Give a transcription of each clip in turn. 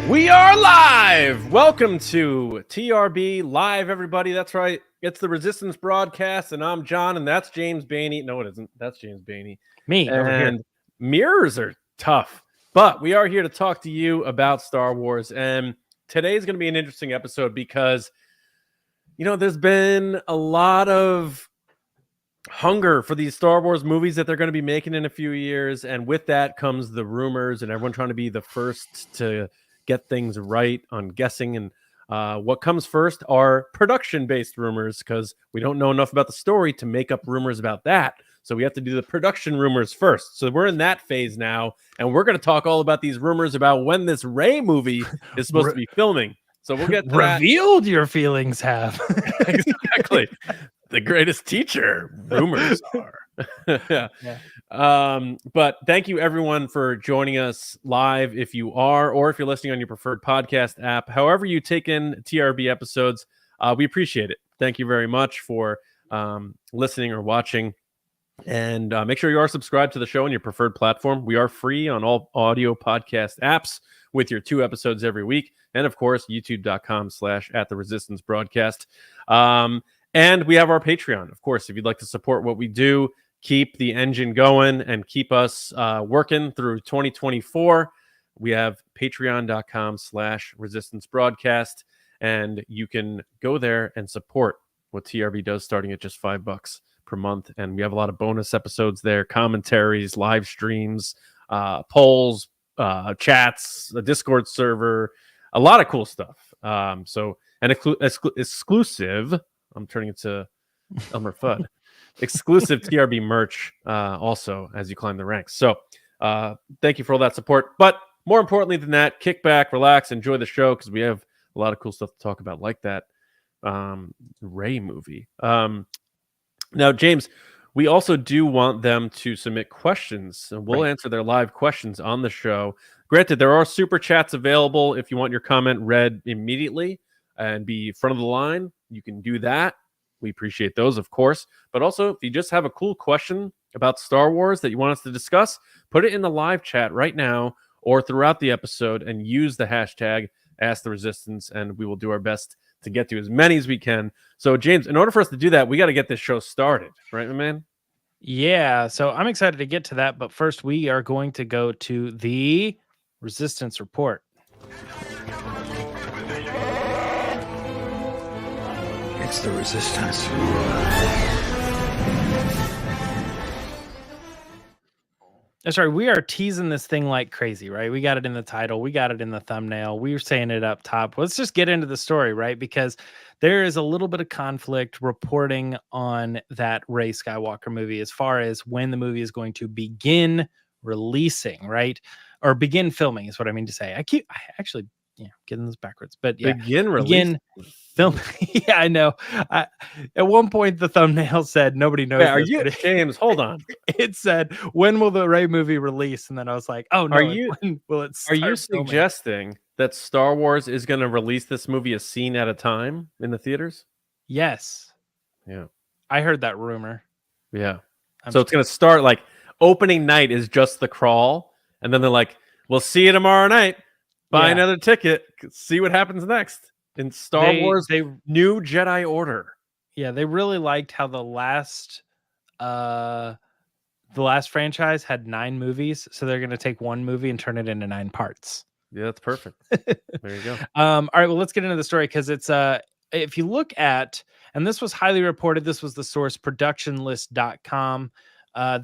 We are live! Welcome to TRB Live, everybody. That's right. It's the Resistance broadcast, and I'm John, and that's James Baney. No, it isn't. That's James Baney. Me, over here. And mirrors are tough, but we are here to talk to you about Star Wars. And today's going to be an interesting episode because, you know, there's been a lot of hunger for these Star Wars movies that they're going to be making in a few years. And with that comes the rumors and everyone trying to be the first to get things right on guessing. And what comes first are production-based rumors because we don't know enough about the story to make up rumors about that. So we have to do the production rumors first. So we're in that phase now, and we're going to talk all about these rumors about when this Rey movie is supposed to be filming. So we'll get to revealed that. Your feelings have. Exactly. The greatest teacher, rumors are. Yeah. But thank you everyone for joining us live if you are, or if you're listening on your preferred podcast app. However you take in TRB episodes, we appreciate it. Thank you very much for listening or watching. And make sure you are subscribed to the show on your preferred platform. We are free on all audio podcast apps with your 2 episodes every week. And of course, youtube.com/@theResistanceBroadcast. And we have our Patreon. Of course, if you'd like to support what we do, keep the engine going and keep us working through 2024, we have patreon.com/resistancebroadcast, and you can go there and support what TRB does starting at just $5 per month. And we have a lot of bonus episodes there, commentaries, live streams, polls, chats, a Discord server, a lot of cool stuff. So an exclusive, I'm turning it to Elmer Fudd. Exclusive TRB merch also as you climb the ranks. So thank you for all that support. But more importantly than that, kick back, relax, enjoy the show because we have a lot of cool stuff to talk about, like that Rey movie. Now, James, we also do want them to submit questions, and we'll answer their live questions on the show. Granted, there are super chats available if you want your comment read immediately and be front of the line. You can do that. We appreciate those, of course. But also, if you just have a cool question about Star Wars that you want us to discuss, put it in the live chat right now or throughout the episode and use the hashtag #AskTheResistance, and we will do our best to get to as many as we can. So, James, in order for us to do that, we got to get this show started. Right, my man? Yeah, so I'm excited to get to that. But first, we are going to go to the Resistance Report. It's the Resistance. Sorry, we are teasing this thing like crazy, right? We got it in the title. We got it in the thumbnail. We were saying it up top. Let's just get into the story, right? Because there is a little bit of conflict reporting on that Rey Skywalker movie as far as when the movie is going to begin releasing, right? Or begin filming is what I mean to say. I actually getting this backwards, but yeah, begin film. Yeah, I know. At one point, the thumbnail said nobody knows. Yeah, are you, James? Hold on. It said, "When will the Rey movie release?" And then I was like, "Oh no!" When will it start filming? Suggesting that Star Wars is going to release this movie a scene at a time in the theaters? Yes. Yeah, I heard that rumor. Yeah. So it's going to start like opening night is just the crawl, and then they're like, "We'll see you tomorrow night. Buy another ticket. See what happens next." In Star Wars, New Jedi Order. Yeah, they really liked how the last franchise had 9 movies, so they're going to take one movie and turn it into 9 parts. Yeah, that's perfect. There you go. All right, well, let's get into the story because it's if you look at, and this was highly reported, this was the source productionlist.com.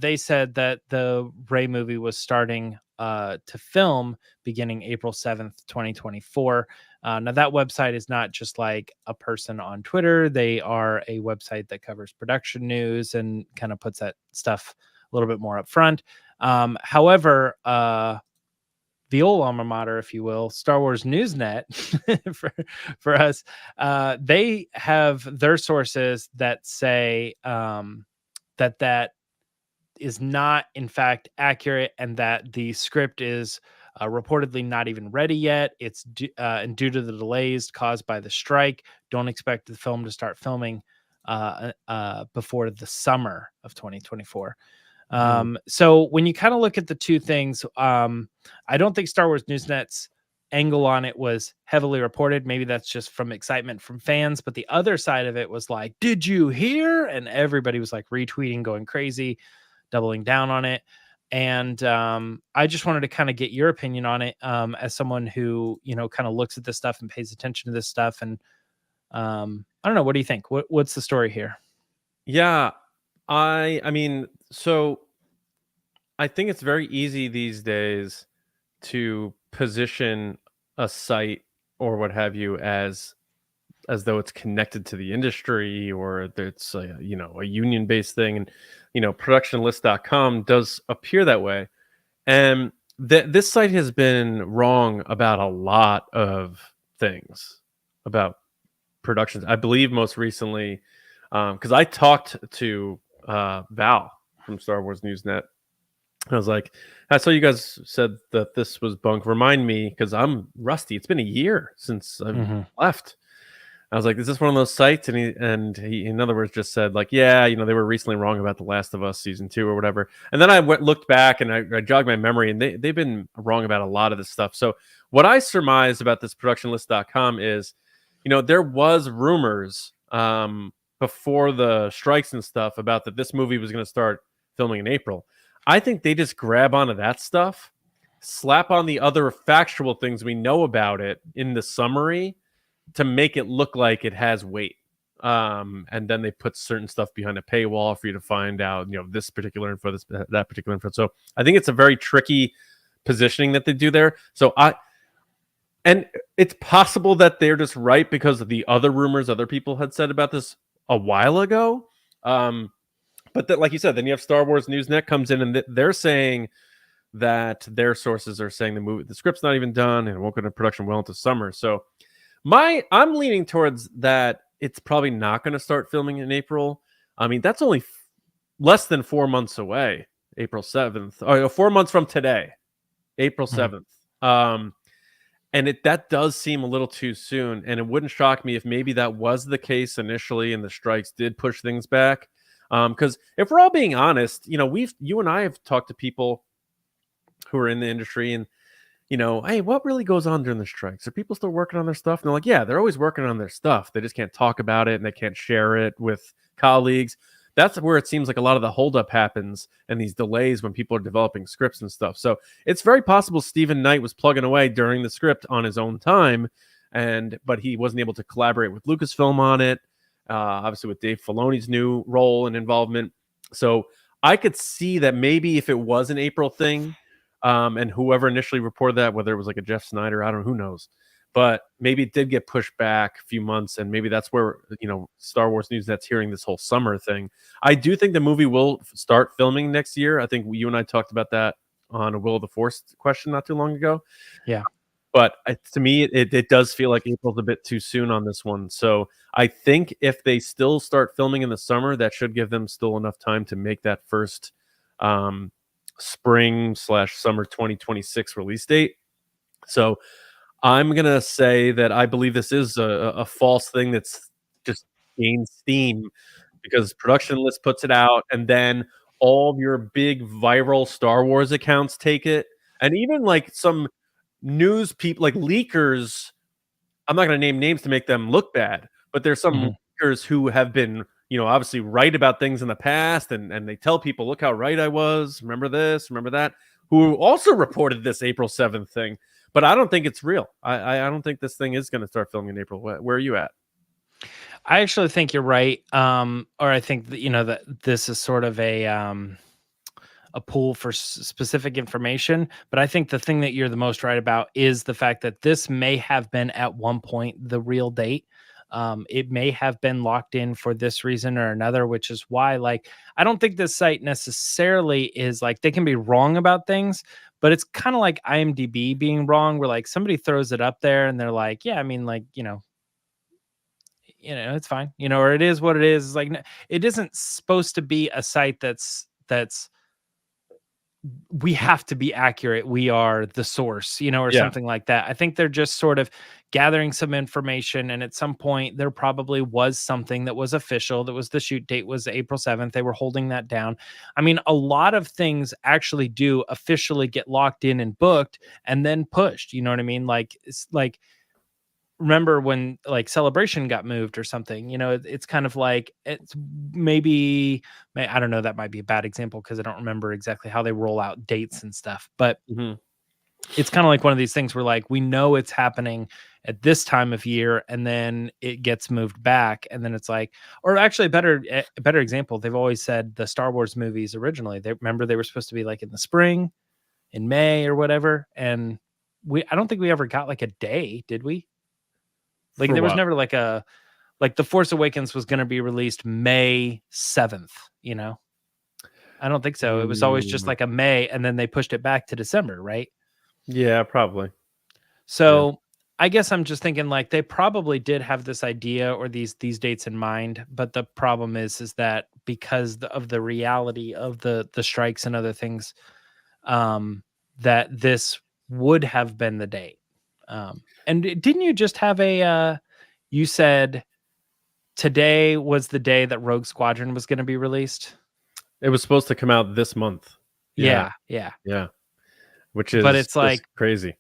They said that the Rey movie was starting to film beginning April 7th, 2024. Now that website is not just like a person on Twitter. They are a website that covers production news and kind of puts that stuff a little bit more up front. However, the old alma mater, if you will, Star Wars Newsnet for us, they have their sources that say that is not in fact accurate, and that the script is reportedly not even ready yet. It's due to the delays caused by the strike. Don't expect the film to start filming before the summer of 2024. So when you kind of look at the two things, I don't think Star Wars Newsnet's angle on it was heavily reported. Maybe that's just from excitement from fans, but the other side of it was like, did you hear? And everybody was like retweeting, going crazy, doubling down on it. And I just wanted to kind of get your opinion on it, as someone who, you know, kind of looks at this stuff and pays attention to this stuff. And I don't know, what do you think? What's the story here? Yeah, I mean, so I think it's very easy these days to position a site or what have you as though it's connected to the industry, or that it's a, you know, a union based thing. And you know, productionlist.com does appear that way. And this site has been wrong about a lot of things about productions. I believe most recently, because I talked to Val from Star Wars Newsnet. I was like, I saw you guys said that this was bunk. Remind me, because I'm rusty. It's been a year since I've left. I was like, is this one of those sites? And he, in other words, just said like, yeah, you know, they were recently wrong about The Last of Us season 2 or whatever. And then I looked back and I jogged my memory, and they've been wrong about a lot of this stuff. So what I surmise about this productionlist.com is, you know, there was rumors before the strikes and stuff about that this movie was going to start filming in April. I think they just grab onto that stuff, slap on the other factual things we know about it in the summary to make it look like it has weight. And then they put certain stuff behind a paywall for you to find out, you know, this particular info, that particular info. So I think it's a very tricky positioning that they do there. And it's possible that they're just right because of the other rumors other people had said about this a while ago. But that, like you said, then you have Star Wars Newsnet comes in and they're saying that their sources are saying the script's not even done and it won't go into production well into summer. So I'm leaning towards that it's probably not going to start filming in April. I mean, that's only less than 4 months away. April 7th, or 4 months from today, April 7th. And that does seem a little too soon. And it wouldn't shock me if maybe that was the case initially and the strikes did push things back. Because if we're all being honest, you know, you and I have talked to people who are in the industry, and you know, hey, what really goes on during the strikes? Are people still working on their stuff? And they're like, yeah, they're always working on their stuff. They just can't talk about it and they can't share it with colleagues. That's where it seems like a lot of the holdup happens and these delays when people are developing scripts and stuff. So it's very possible Stephen Knight was plugging away during the script on his own time, but he wasn't able to collaborate with Lucasfilm on it. Obviously with Dave Filoni's new role and involvement. So I could see that maybe if it was an April thing, and whoever initially reported that, whether it was like a Jeff Snyder, I don't know, who knows, but maybe it did get pushed back a few months, and maybe that's where, you know, Star Wars Newsnet's hearing this whole summer thing. I do think the movie will start filming next year. I think you and I talked about that on a Will of the Force question not too long ago. Yeah. But to me, it does feel like April's a bit too soon on this one. So I think if they still start filming in the summer, that should give them still enough time to make that first spring/summer 2026 release date. So I'm going to say that I believe this is a false thing that's just gained steam because Production List puts it out, and then all of your big viral Star Wars accounts take it. And even like some news people, like leakers, I'm not going to name names to make them look bad, but there's some leakers who have been, you know, obviously right about things in the past, and they tell people, look how right I was, remember this, remember that, who also reported this April 7th thing. But I don't think it's real. I don't think this thing is going to start filming in April. Where are you at? I actually think you're right. Or I think that, you know, that this is sort of a pool for specific information. But I think the thing that you're the most right about is the fact that this may have been at one point the real date. It may have been locked in for this reason or another, which is why, like, I don't think this site necessarily is like, they can be wrong about things, but it's kind of like IMDb being wrong, where like somebody throws it up there and they're like, yeah, I mean, like, you know, it's fine, you know, or it is what it is. It's like, it isn't supposed to be a site that's we have to be accurate. We are the source, you know, or Yeah. something like that. I think they're just sort of gathering some information. And at some point there probably was something that was official. That was the shoot date was April 7th. They were holding that down. I mean, a lot of things actually do officially get locked in and booked and then pushed. You know what I mean? Like, it's like, remember when like Celebration got moved or something, you know, it's kind of like, it's maybe, I don't know, that might be a bad example because I don't remember exactly how they roll out dates and stuff, but it's kind of like one of these things where like, we know it's happening at this time of year and then it gets moved back. And then it's like, or actually a better example, they've always said the Star Wars movies originally, they remember they were supposed to be like in the spring, in May or whatever. And I don't think we ever got like a day, did we? Like there was never like The Force Awakens was going to be released May 7th, you know? I don't think so. It was always just like a May and then they pushed it back to December, right? Yeah, probably. So I guess I'm just thinking like they probably did have this idea or these dates in mind, but the problem is that because of the reality of the strikes and other things, that this would have been the date. And didn't you just have you said today was the day that Rogue Squadron was going to be released? It was supposed to come out this month. Yeah. Which is, but it's like crazy.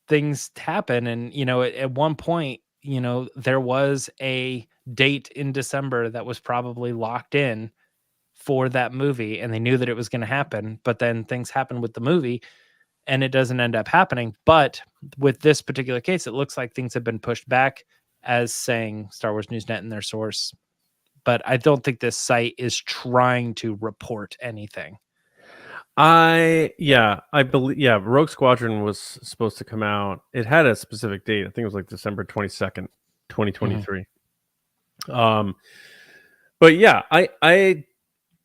Things happen. And, you know, at one point, you know, there was a date in December that was probably locked in for that movie and they knew that it was going to happen, but then things happen with the movie and it doesn't end up happening. But with this particular case, it looks like things have been pushed back, as saying Star Wars Newsnet in their source. But I don't think this site is trying to report anything. I believe, Rogue Squadron was supposed to come out. It had a specific date. I think it was like December 22nd, 2023. But yeah,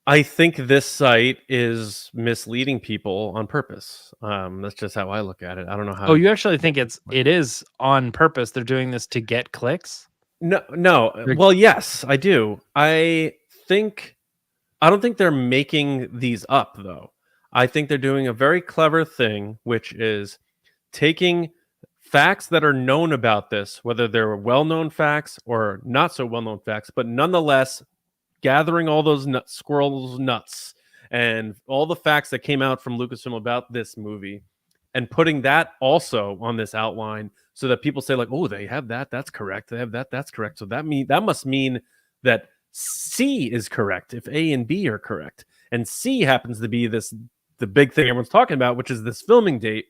I think this site is misleading people on purpose. That's just how I look at it. I don't know how. Oh, you actually think it is on purpose? They're doing this to get clicks? No. Well, yes, I do. I don't think they're making these up though. I think they're doing a very clever thing, which is taking facts that are known about this, whether they're well-known facts or not so well-known facts, but nonetheless gathering all those squirrels' nuts and all the facts that came out from Lucasfilm about this movie and putting that also on this outline so that people say like, oh, they have that. That's correct. They have that. That's correct. So that must mean that C is correct if A and B are correct. And C happens to be the big thing everyone's talking about, which is this filming date.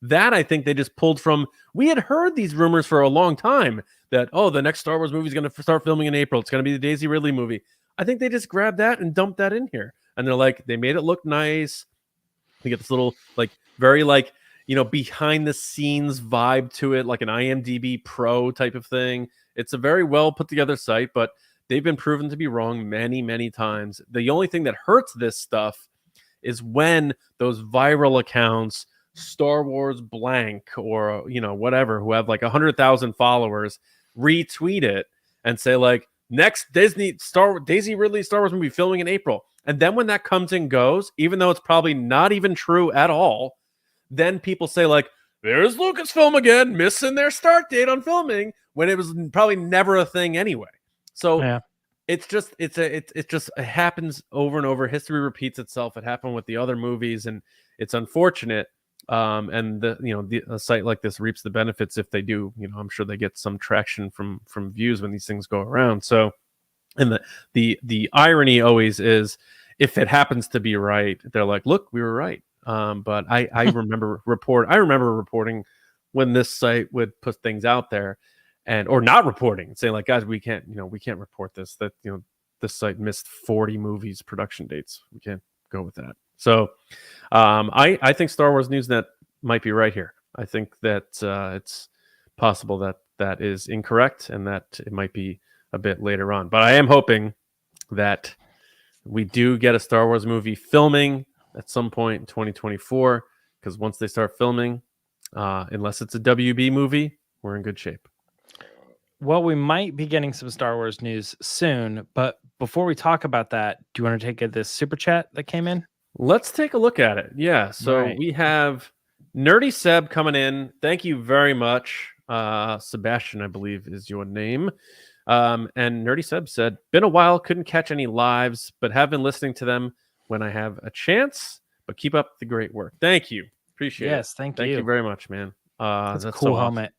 That I think they just pulled from. We had heard these rumors for a long time that, oh, the next Star Wars movie is going to start filming in April. It's going to be the Daisy Ridley movie. I think they just grabbed that and dumped that in here. And they're like, they made it look nice. You get this little, like, very, like, you know, behind the scenes vibe to it, like an IMDb Pro type of thing. It's a very well put together site, but they've been proven to be wrong many, many times. The only thing that hurts this stuff is when those viral accounts, Star Wars blank or, you know, whatever, who have like 100,000 followers, retweet it and say like, next Daisy Ridley Star Wars movie filming in April. And then when that comes and goes, even though it's probably not even true at all, then people say like, there's Lucasfilm again, missing their start date on filming when it was probably never a thing anyway. So it happens over and over. History repeats itself. It happened with the other movies, and it's unfortunate. And a site like this reaps the benefits if they do. You know, I'm sure they get some traction from views when these things go around. So, and the irony always is, if it happens to be right, they're like, look, we were right. But I remember reporting when this site would put things out there, or not reporting and saying like, guys, we can't report this. That, you know, this site missed 40 movies production dates. We can't go with that. So I think Star Wars Newsnet might be right here. I think that it's possible that is incorrect and that it might be a bit later on. But I am hoping that we do get a Star Wars movie filming at some point in 2024, because once they start filming, unless it's a WB movie, we're in good shape. Well, we might be getting some Star Wars news soon, but before we talk about that, do you want to take this super chat that came in? Let's take a look at it. Yeah. So Right. we have Nerdy Seb coming in. Thank you very much. Sebastian, I believe, is your name. And Nerdy Seb said, been a while, couldn't catch any lives, but have been listening to them when I have a chance. But keep up the great work. Thank you. Appreciate it. Yes, thank Thank you. you very much, man. That's a That's cool so awesome. helmet.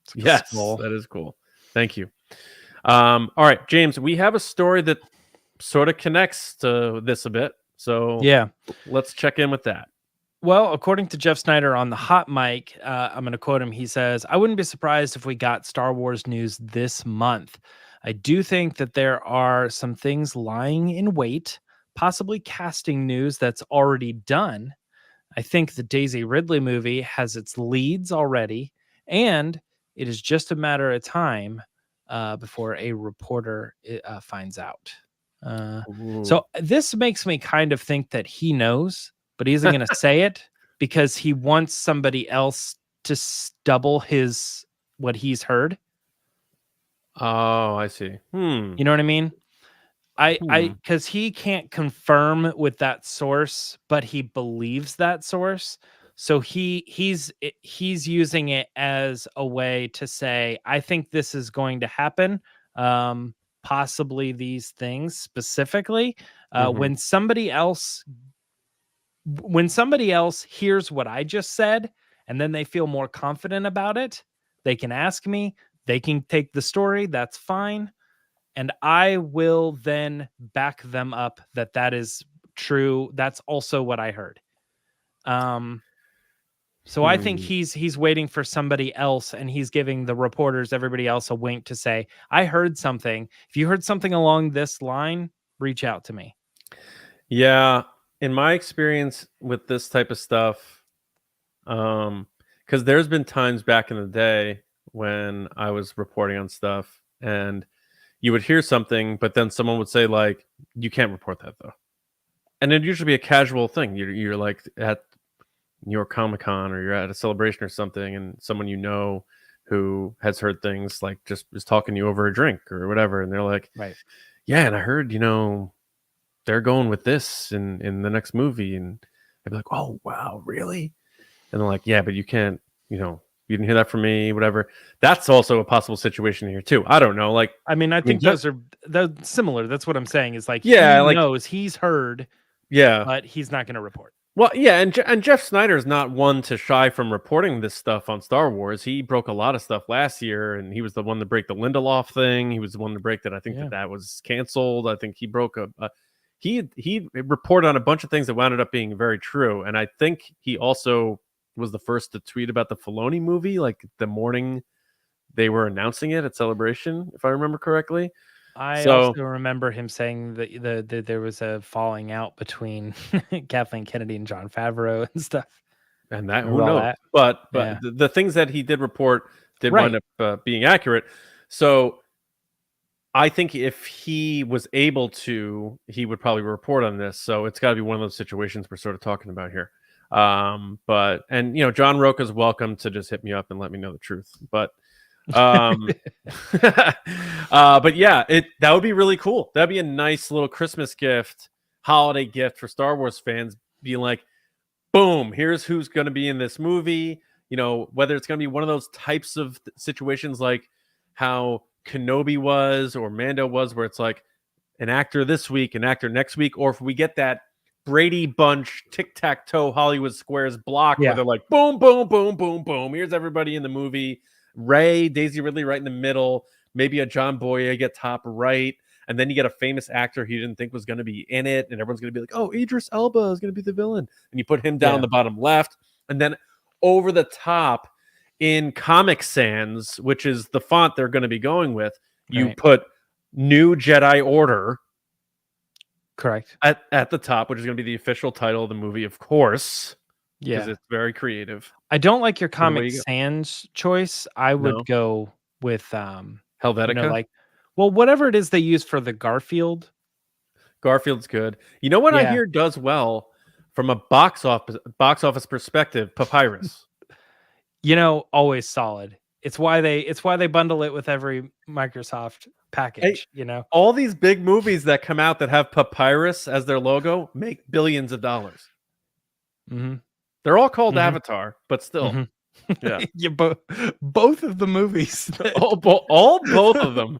It's like a Yes, skull. that is cool. Thank you. All right, James, we have a story that sort of connects to this a bit. So Yeah. let's check in with that. Well, according to Jeff Snyder on the hot mic, I'm going to quote him. He says, I wouldn't be surprised if we got Star Wars news this month. I do think that there are some things lying in wait, possibly casting news that's already done. I think the Daisy Ridley movie has its leads already, and it is just a matter of time before a reporter finds out. So this makes me kind of think that he knows, but he isn't going to say it because he wants somebody else to double what he's heard. Oh, I see. You know what I mean? Because he can't confirm with that source, but he believes that source. So he's using it as a way to say, I think this is going to happen. Possibly these things specifically. When somebody else hears what I just said, and then they feel more confident about it, they can ask me, they can take the story, that's fine. And I will then back them up that is true. That's also what I heard. So I think he's waiting for somebody else, and he's giving the reporters, everybody else, a wink to say, I heard something. If you heard something along this line, reach out to me. Yeah. In my experience with this type of stuff, because there's been times back in the day when I was reporting on stuff and you would hear something, but then someone would say, like, you can't report that though. And it'd usually be a casual thing. You're like at New York Comic Con, or you're at a celebration or something, and someone you know who has heard things, like, just is talking to you over a drink or whatever, and they're like, right, yeah, and I heard, they're going with this in the next movie. And I'd be like, oh wow, really? And they're like, yeah, but you can't, you didn't hear that from me, whatever. That's also a possible situation here too. I don't know. Like, I think they're similar. That's what I'm saying, is like, yeah, he knows, he's heard, yeah, but he's not going to report. Well, yeah, and Jeff Snyder is not one to shy from reporting this stuff on Star Wars. He broke a lot of stuff last year, and he was the one to break the Lindelof thing. He was the one to break that. I think that was canceled. I think he broke he reported on a bunch of things that wound up being very true. And I think he also was the first to tweet about the Filoni movie, like the morning they were announcing it at Celebration, if I remember correctly. I also remember him saying that there was a falling out between Kathleen Kennedy and John Favreau and stuff. And that, who knows? But yeah, the things that he did report did wind up being accurate. So I think if he was able to, he would probably report on this. So it's got to be one of those situations we're sort of talking about here. But John Roca's welcome to just hit me up and let me know the truth. But but yeah, that would be really cool. That'd be a nice little Christmas gift, holiday gift for Star Wars fans, being like, boom, here's who's going to be in this movie. Whether it's going to be one of those types of situations like how Kenobi was or Mando was, where it's like an actor this week, an actor next week, or if we get that Brady Bunch tic-tac-toe Hollywood Squares block where they're like, boom, boom, boom, boom, boom, here's everybody in the movie. Ray, Daisy Ridley right in the middle, maybe a John Boyega top right, and then you get a famous actor he didn't think was going to be in it, and everyone's going to be like, oh, Idris Elba is going to be the villain, and you put him down the bottom left, and then over the top in Comic Sans, which is the font they're going to be going with, you put New Jedi Order, correct, at the top, which is going to be the official title of the movie, of course. Yeah, because it's very creative. I don't like your Comic Sans choice. I would go with Helvetica. Whatever it is they use for the Garfield. Garfield's good. You know what I hear does well from a box office perspective? Papyrus. Always solid. It's why they bundle it with every Microsoft package, you know. All these big movies that come out that have papyrus as their logo make billions of dollars. They're all called Avatar, but still. Yeah. Yeah, both of the movies. all both of them.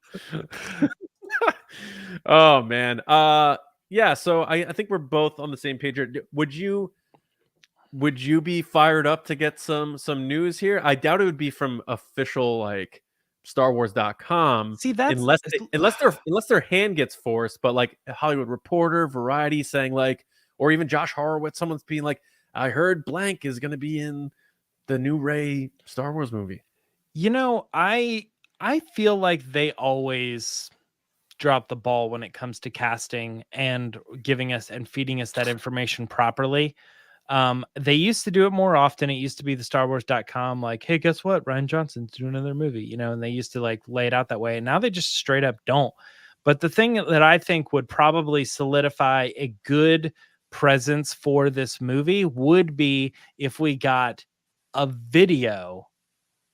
Oh man. Yeah, so I think we're both on the same page here. Would you be fired up to get some news here? I doubt it would be from official like StarWars.com. See, that's unless their hand gets forced, but like a Hollywood Reporter, Variety saying like, or even Josh Horowitz, someone's being like, I heard blank is going to be in the new Rey Star Wars movie. You know, I feel like they always drop the ball when it comes to casting and giving us and feeding us that information properly. They used to do it more often. It used to be the StarWars.com like, hey, guess what? Rian Johnson's doing another movie, you know, and they used to like lay it out that way. And now they just straight up don't. But the thing that I think would probably solidify a good presence for this movie would be if we got a video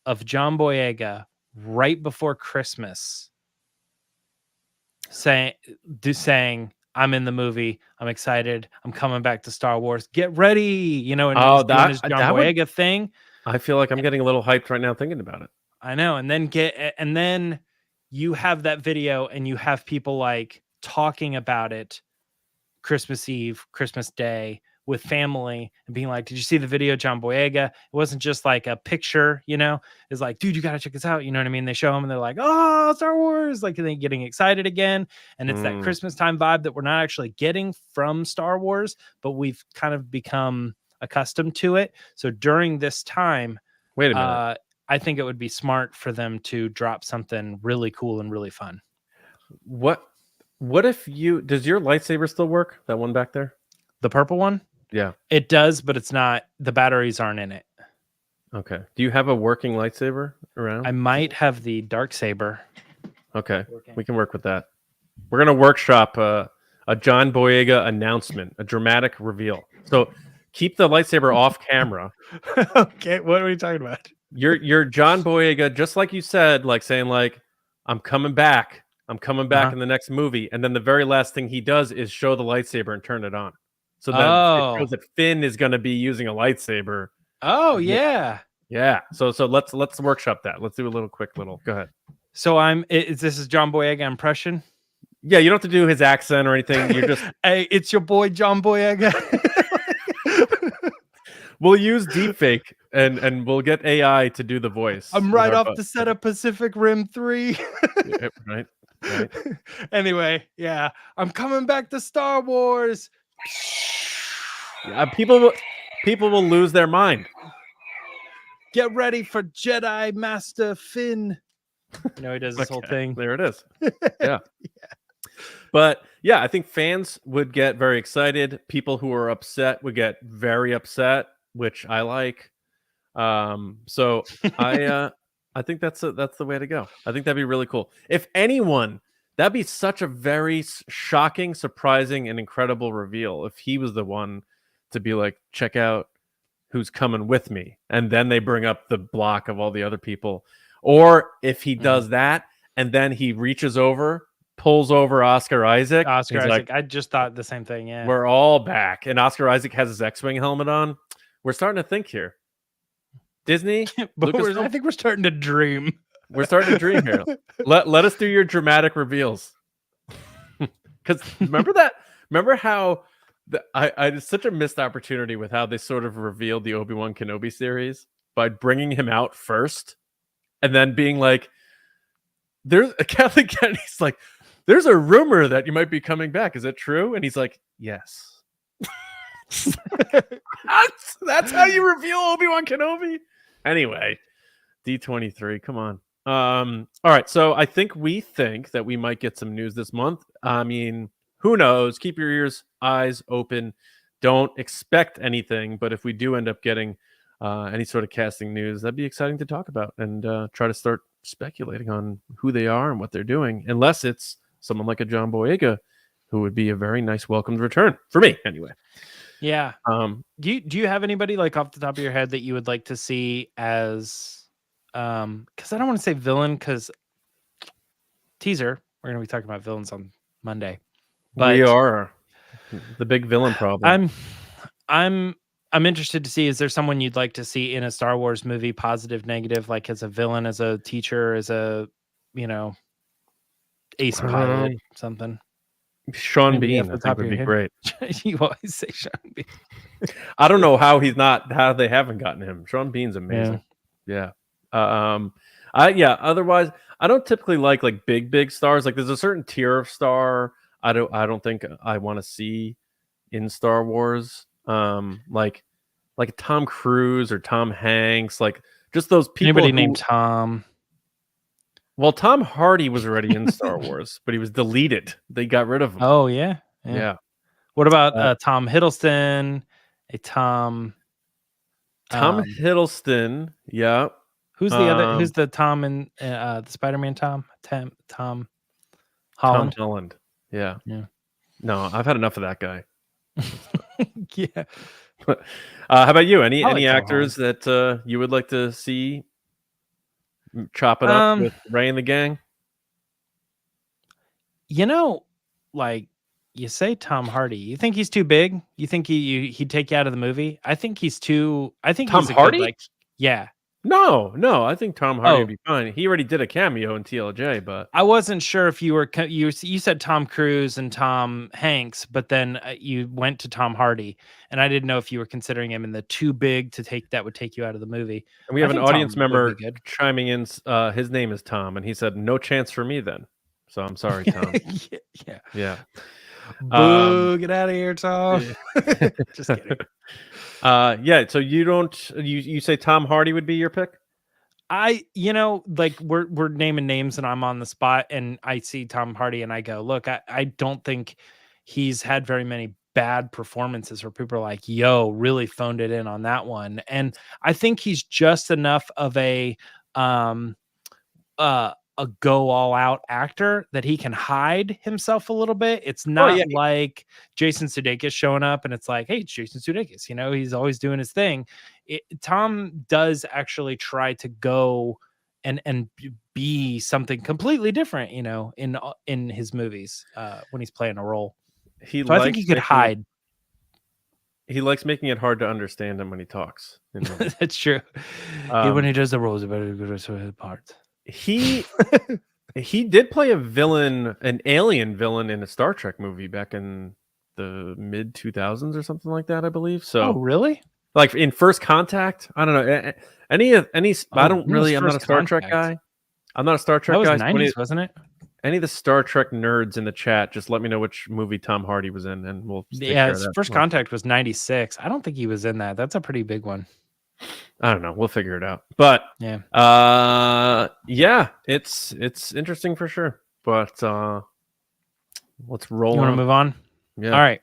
of John Boyega right before Christmas saying I'm in the movie, I'm excited, I'm coming back to Star Wars, get ready, you know, and he's doing his John Boyega thing. I feel like I'm getting a little hyped right now thinking about it. I know. And then you have that video and you have people like talking about it Christmas Eve, Christmas Day with family and being like, did you see the video, John Boyega? It wasn't just like a picture, you know, it's like, dude, you got to check this out. You know what I mean? They show them and they're like, oh, Star Wars, like they getting excited again. And it's that Christmas time vibe that we're not actually getting from Star Wars, but we've kind of become accustomed to it. So during this time, wait a minute. I think it would be smart for them to drop something really cool and really fun. What if does your lightsaber still work? That one back there? The purple one? Yeah. It does, but it's not, the batteries aren't in it. Okay. Do you have a working lightsaber around? I might have the dark saber. Okay. We can work with that. We're going to workshop a John Boyega announcement, a dramatic reveal. So keep the lightsaber off camera. Okay. What are we talking about? You're John Boyega, just like you said, like saying like, I'm coming back in the next movie. And then the very last thing he does is show the lightsaber and turn it on. So then it shows that Finn is going to be using a lightsaber. Oh yeah. Yeah. So let's workshop that. Let's do a little quick little. Go ahead. So this is John Boyega impression. Yeah, you don't have to do his accent or anything. You're just hey, it's your boy John Boyega. We'll use deepfake and we'll get AI to do the voice. I'm right off the set of Pacific Rim 3. Yeah, right. Anyway, yeah, I'm coming back to Star Wars. Yeah, people will lose their mind. Get ready for Jedi Master Finn. You know, he does this whole thing. There it is. Yeah. But yeah, I think fans would get very excited. People who are upset would get very upset, which I like. So I think that's the way to go. I think that'd be really cool. If anyone, that'd be such a very shocking, surprising, and incredible reveal if he was the one to be like, check out who's coming with me. And then they bring up the block of all the other people. Or if he does that and then he reaches over, pulls over Oscar Isaac. Like, I just thought the same thing. Yeah. We're all back. And Oscar Isaac has his X-Wing helmet on. We're starting to think here. Disney, I think we're starting to dream. We're starting to dream here. Let us do your dramatic reveals. Because remember how I had such a missed opportunity with how they sort of revealed the Obi-Wan Kenobi series by bringing him out first and then being like, there's a Kathleen Kennedy's like, there's a rumor that you might be coming back. Is it true? And he's like, yes. That's how you reveal Obi-Wan Kenobi. Anyway, D23, come on. All right, so we think that we might get some news this month. I mean, who knows? Keep your eyes open. Don't expect anything, but if we do end up getting any sort of casting news, that'd be exciting to talk about and try to start speculating on who they are and what they're doing, unless it's someone like a John Boyega, who would be a very nice welcomed return for me anyway. Yeah. Do you have anybody like off the top of your head that you would like to see as because I don't want to say villain, because teaser, we're going to be talking about villains on Monday. But We are the big villain problem. I'm interested to see, is there someone you'd like to see in a Star Wars movie, positive, negative, like as a villain, as a teacher, as a, ace pilot, something? Sean Anybody off Bean, the I top think of would be your great. head? You always say Sean Bean. I don't know how they haven't gotten him. Sean Bean's amazing. Yeah. Otherwise, I don't typically like big stars. Like there's a certain tier of star I don't think I want to see in Star Wars. Like Tom Cruise or Tom Hanks, like just those people. Anybody named Tom? Well, Tom Hardy was already in Star Wars, but he was deleted. They got rid of him. Oh yeah. Yeah. What about Tom Hiddleston? Tom Hiddleston. Yeah. Who's the other? Who's the Tom in the Spider-Man? Tom Holland. Tom Holland. Yeah. Yeah. No, I've had enough of that guy. Yeah. How about you? Any Tom actors that you would like to see chop it up with Ray and the gang? Like you say, Tom Hardy. You think he's too big? You think he'd take you out of the movie? I think he's too. I think Tom he's a Hardy. Good, yeah. No. I think Tom Hardy would be fine. He already did a cameo in TLJ, but I wasn't sure if you were. You said Tom Cruise and Tom Hanks, but then you went to Tom Hardy, and I didn't know if you were considering him in the too big to take that would take you out of the movie. And we have an audience member chiming in. His name is Tom, and he said, "No chance for me then." So I'm sorry, Tom. Yeah. Boo, get out of here, Tom. Just kidding. So you say Tom Hardy would be your pick? We're naming names and I'm on the spot and I see Tom Hardy and I go, look, I don't think he's had very many bad performances where people are like, yo, really phoned it in on that one. And I think he's just enough of a go all out actor that he can hide himself a little bit. It's not like Jason Sudeikis showing up and it's like, hey, it's Jason Sudeikis, he's always doing his thing. Tom does actually try to go and be something completely different, in his movies when he's playing a role. I think he could hide. He likes making it hard to understand him when he talks. That's true. When he does the roles, better part. He did play an alien villain in a Star Trek movie back in the mid 2000s or something like that, I believe. So, oh, really? Like in First Contact? I don't know. I don't really. I'm not a Star Trek guy. I'm not a Star Trek guy. That was 90s, wasn't it? Any of the Star Trek nerds in the chat, just let me know which movie Tom Hardy was in, and we'll. First Contact was 96. I don't think he was in that. That's a pretty big one. I don't know. We'll figure it out. But it's interesting for sure. But let's roll. You want to move on? Yeah. All right.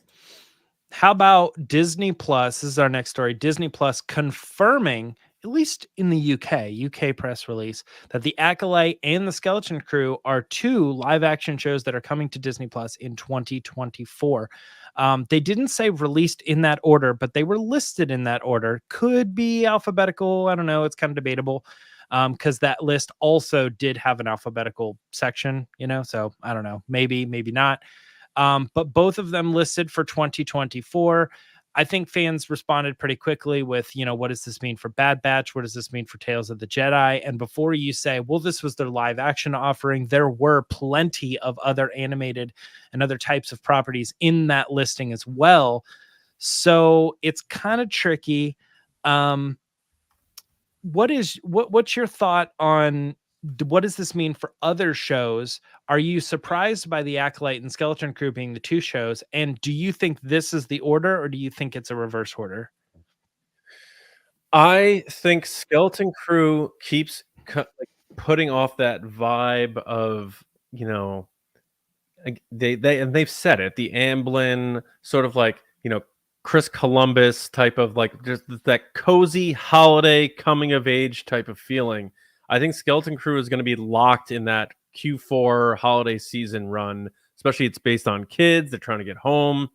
How about Disney Plus? This is our next story. Disney Plus confirming, at least in the UK press release, that The Acolyte and The Skeleton Crew are two live action shows that are coming to Disney Plus in 2024. They didn't say released in that order, but they were listed in that order. Could be alphabetical. I don't know. It's kind of debatable because that list also did have an alphabetical section, so I don't know. Maybe not. But both of them listed for 2024. I think fans responded pretty quickly with, what does this mean for Bad Batch? What does this mean for Tales of the Jedi? And before you say, well, this was their live action offering, there were plenty of other animated and other types of properties in that listing as well. So it's kind of tricky. What's your thought on what does this mean for other shows? Are you surprised by The Acolyte and Skeleton Crew being the two shows? And do you think this is the order or do you think it's a reverse order? I think Skeleton Crew keeps putting off that vibe of, they've said it, the Amblin sort of Chris Columbus type of just that cozy holiday coming of age type of feeling. I think Skeleton Crew is going to be locked in that Q4 holiday season run, especially it's based on kids. They're trying to get home.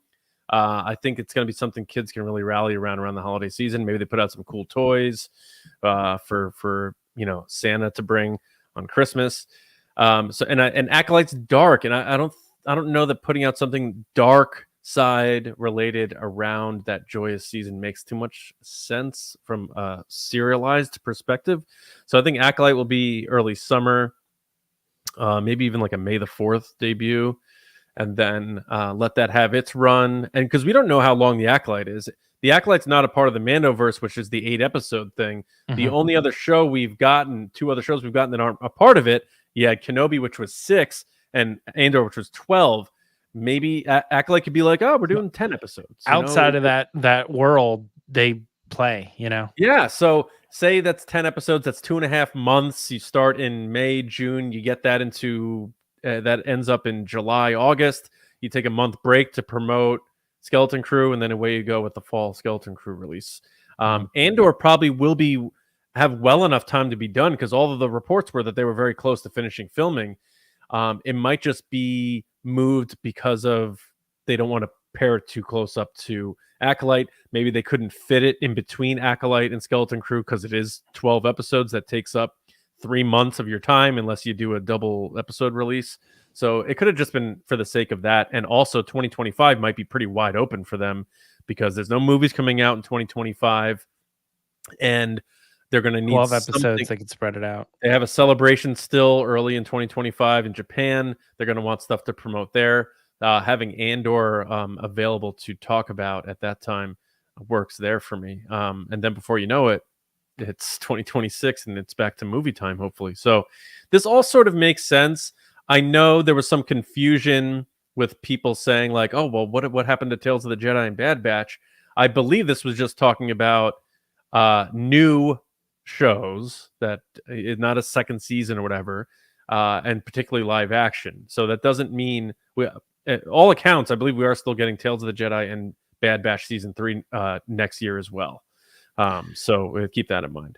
I think it's going to be something kids can really rally around the holiday season. Maybe they put out some cool toys for Santa to bring on Christmas. And Acolyte's dark, and I don't know that putting out something dark side related around that joyous season makes too much sense from a serialized perspective. So I think Acolyte will be early summer, maybe even like a May the 4th debut, and then let that have its run. And because we don't know how long the Acolyte is. The Acolyte's not a part of the Mandoverse, which is the 8-episode thing. The only other show we've gotten, 2 other shows we've gotten that aren't a part of it, you had Kenobi, which was 6, and Andor, which was 12. Maybe Acolyte could be like, oh, we're doing 10 episodes. Outside of that world, they play, Yeah, so say that's 10 episodes, that's 2.5 months. You start in May, June, you get that into, that ends up in July, August. You take a month break to promote Skeleton Crew, and then away you go with the fall Skeleton Crew release. Andor probably will have well enough time to be done, because all of the reports were that they were very close to finishing filming. It might just be moved because of they don't want to pair it too close up to Acolyte. Maybe they couldn't fit it in between Acolyte and Skeleton Crew because it is 12 episodes. That takes up 3 months of your time unless you do a double episode release. So it could have just been for the sake of that. And also 2025 might be pretty wide open for them because there's no movies coming out in 2025. And they're going to need 12 episodes. They can spread it out. They have a celebration still early in 2025 in Japan. They're going to want stuff to promote there. Having Andor available to talk about at that time works there for me. And then before you know it, it's 2026 and it's back to movie time, hopefully. So this all sort of makes sense. I know there was some confusion with people saying like, oh, well, what happened to Tales of the Jedi and Bad Batch? I believe this was just talking about new shows that is not a second season or whatever, and particularly live action. So that doesn't mean at all accounts, I believe we are still getting Tales of the Jedi and Bad Batch season 3 next year as well. So keep that in mind.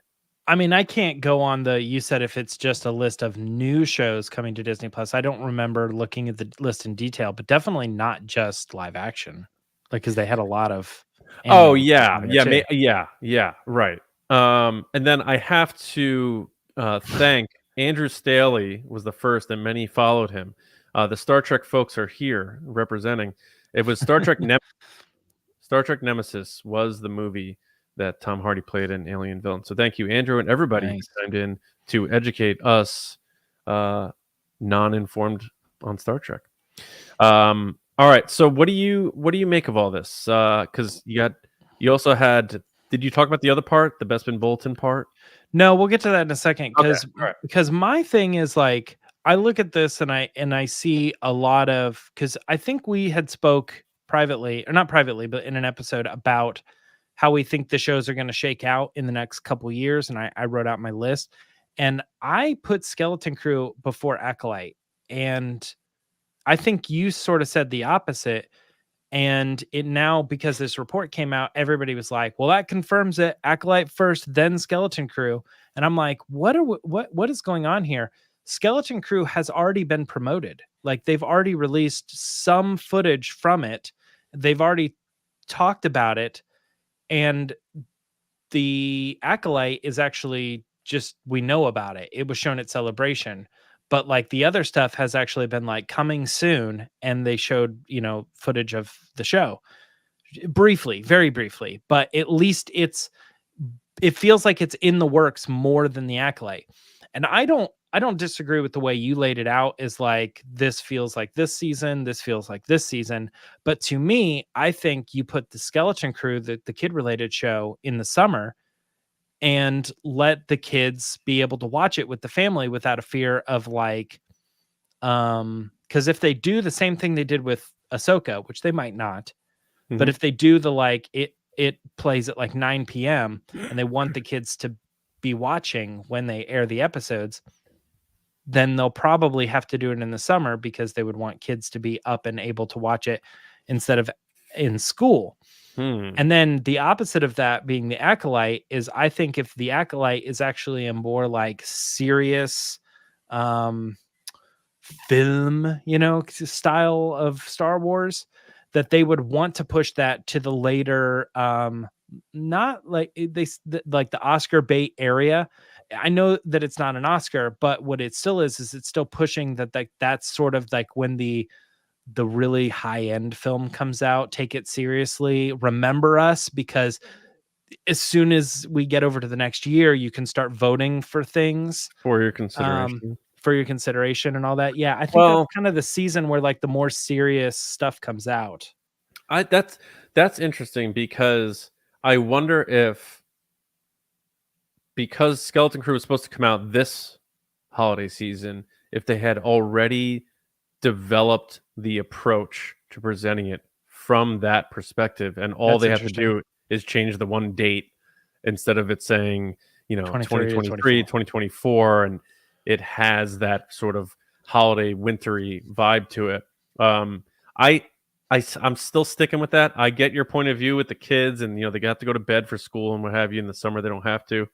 I mean, I can't go on you said if it's just a list of new shows coming to Disney Plus. I don't remember looking at the list in detail, but definitely not just live action, like, because they had a lot of. Oh yeah, right. And then I have to thank Andrew Staley was the first, and many followed him. The Star Trek folks are here representing. It was Star Trek. Star Trek Nemesis was the movie that Tom Hardy played in Alien Villain. So thank you, Andrew, and everybody who signed in to educate us non-informed on Star Trek. All right, so what do you make of all this? Because you also had. Did you talk about the other part, the Bespin Bulletin part? No, we'll get to that in a second. Because right. my thing is like, I look at this and I see a lot of, because I think we had spoke privately, or not privately, but in an episode about how we think the shows are going to shake out in the next couple years. And I wrote out my list, and I put Skeleton Crew before Acolyte. And I think you sort of said the opposite. And it now, because this report came out, everybody was like, well, that confirms it. Acolyte first, then Skeleton Crew. And I'm like, what is going on here? Skeleton Crew has already been promoted. Like, they've already released some footage from it. They've already talked about it. And the Acolyte is actually just, we know about it. It was shown at Celebration. But like the other stuff has actually been like coming soon, and they showed, footage of the show briefly, very briefly, but at least it feels like it's in the works more than the Acolyte. And I don't disagree with the way you laid it out, is like, this feels like this season, this feels like this season. But to me, I think you put the Skeleton Crew, the kid related show, in the summer, and let the kids be able to watch it with the family without a fear of like, because if they do the same thing they did with Ahsoka, which they might not, but if they do the like, it plays at like 9 p.m. and they want the kids to be watching when they air the episodes, then they'll probably have to do it in the summer, because they would want kids to be up and able to watch it instead of in school. And then the opposite of that being the Acolyte is, I think if the Acolyte is actually a more like serious film, style of Star Wars, that they would want to push that to the later, not like like the Oscar bait area, I know that it's not an Oscar, but what it still is it's still pushing that that's sort of like when the really high end film comes out, take it seriously, remember us, because as soon as we get over to the next year, you can start voting for things for your consideration. And all that. Yeah, I think Well, that's kind of the season where like the more serious stuff comes out. That's interesting, because I wonder if, because Skeleton Crew was supposed to come out this holiday season, if they had already developed the approach to presenting it from that perspective, and all That's they have to do is change the one date instead of it saying, 2023, 2024, and it has that sort of holiday wintry vibe to it. I'm still sticking with that. I get your point of view with the kids, and they have to go to bed for school and what have you. In the summer they don't have to,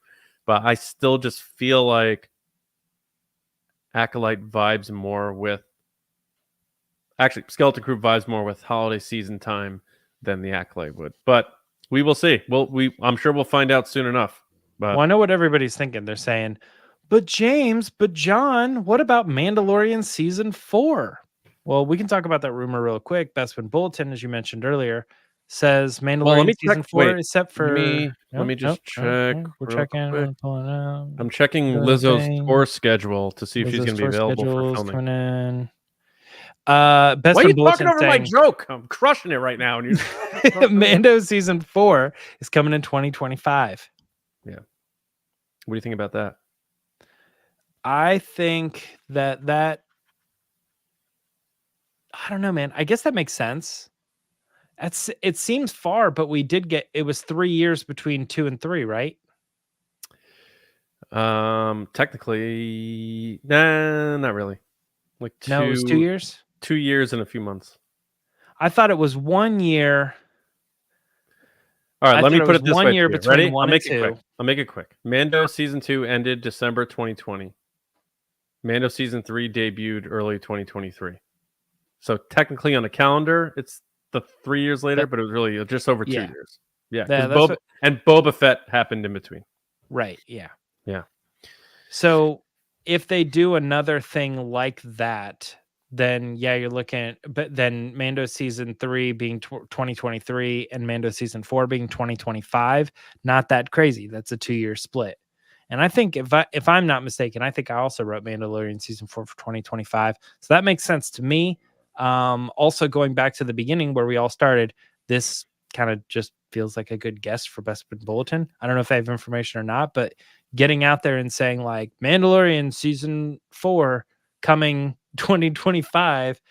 but I still just feel like Acolyte vibes more with, actually, Skeleton Crew vibes more with holiday season time than the Acolyte would. But we will see. I'm sure we'll find out soon enough. But Well, I know what everybody's thinking. They're saying, but James, but John, what about Mandalorian season 4? Well, we can talk about that rumor real quick. Bespin Bulletin, as you mentioned earlier, says Mandalorian season 4 is set for. Let me just check. We're checking. We're pulling out. I'm checking Lizzo's tour schedule to see if she's going to be available for filming. Coming in. Why are you talking over my joke? I'm crushing it right now. And Mando season 4 is coming in 2025. Yeah. What do you think about that? I think that I don't know, man. I guess that makes sense. It seems far, but we did get, it was 3 years between 2 and 3, right? Technically, nah, not really. Like no, it was 2 years. 2 years and a few months. I thought it was 1 year. All right, let me put it this way. 1 year between Ready? 1 and 2. I'll make it quick. Mando season 2 ended December 2020. Mando season 3 debuted early 2023. So technically on the calendar, it's the 3 years later, but it was really just over 2 years. Yeah, and Boba Fett happened in between. Right. Yeah. Yeah. So if they do another thing like that, then you're looking at, but then Mando season 3 being 2023 and Mando season 4 being 2025, not that crazy. That's a 2-year split. And I think if I'm not mistaken, I think I also wrote Mandalorian season 4 for 2025. So that makes sense to me. Also going back to the beginning where we all started, this kind of just feels like a good guess for Bespin Bulletin. I don't know if I have information or not, but getting out there and saying like Mandalorian season 4 coming 2025,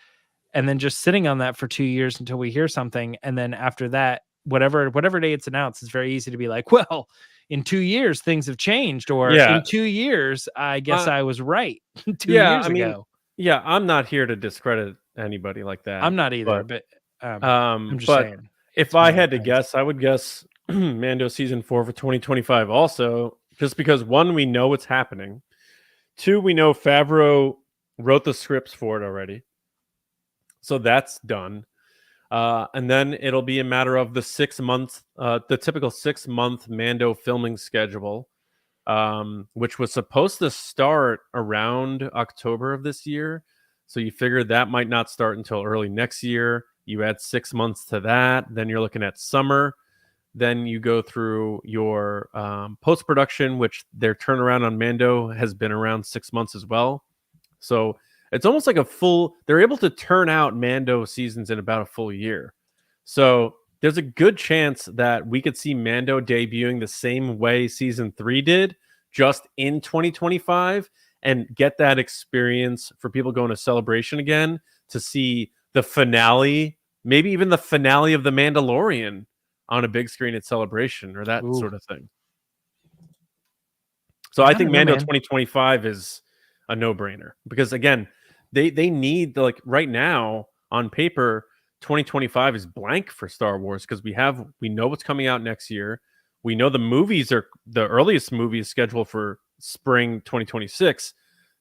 and then just sitting on that for 2 years until we hear something, and then after that, whatever day it's announced, it's very easy to be like, well, in 2 years things have changed, or in 2 years I guess I was right 2 years ago. Yeah, I'm not here to discredit anybody like that. I'm not either, but I'm just saying. If I had to guess, I would guess Mando season 4 for 2025 also, just because 1, we know what's happening. 2, we know Favreau wrote the scripts for it already. So that's done. And then it'll be a matter of the 6 months, the typical 6-month Mando filming schedule, which was supposed to start around October of this year. So you figure that might not start until early next year. You add 6 months to that, then you're looking at summer. Then you go through your post-production, which their turnaround on Mando has been around 6 months as well. So it's almost like they're able to turn out Mando seasons in about a full year. So there's a good chance that we could see Mando debuting the same way season 3 did, just in 2025, and get that experience for people going to Celebration again to see the finale, maybe even the finale of The Mandalorian on a big screen at Celebration, or that sort of thing. So I think Mando 2025 is a no-brainer, because again, they need, like, right now on paper 2025 is blank for Star Wars, because we know what's coming out next year. We know the earliest movie is scheduled for spring 2026.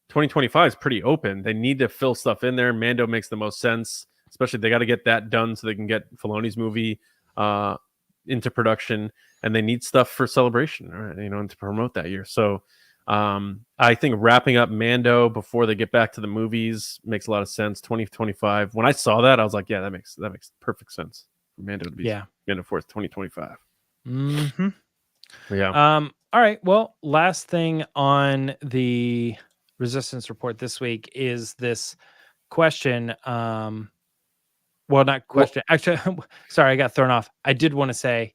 2025 is pretty open. They need to fill stuff in there. Mando makes the most sense, especially they got to get that done so they can get Filoni's movie into production, and they need stuff for Celebration, and to promote that year. So I think wrapping up Mando before they get back to the movies makes a lot of sense. 2025. When I saw that, I was like, yeah, that makes perfect sense for Mando to be Mando 4th, 2025. Mm-hmm. Yeah. All right. Well, last thing on the Resistance report this week is this question. Well, not question. Actually, sorry, I got thrown off. I did want to say,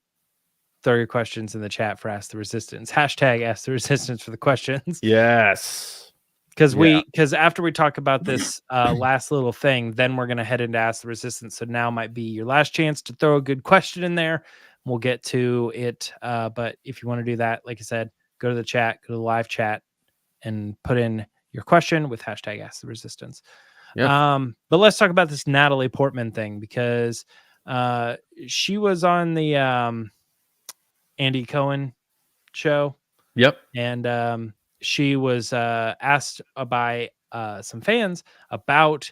throw your questions in the chat for Ask the Resistance. Hashtag Ask the Resistance for the questions. Yes. Because after we talk about this last little thing, then we're going to head into Ask the Resistance. So now might be your last chance to throw a good question in there. We'll get to it. But if you want to do that, like I said, go to the chat, go to the live chat, and put in your question with hashtag Ask the Resistance. Yeah. But let's talk about this Natalie Portman thing, because she was on the Andy Cohen show. Yep. And she was asked by some fans about,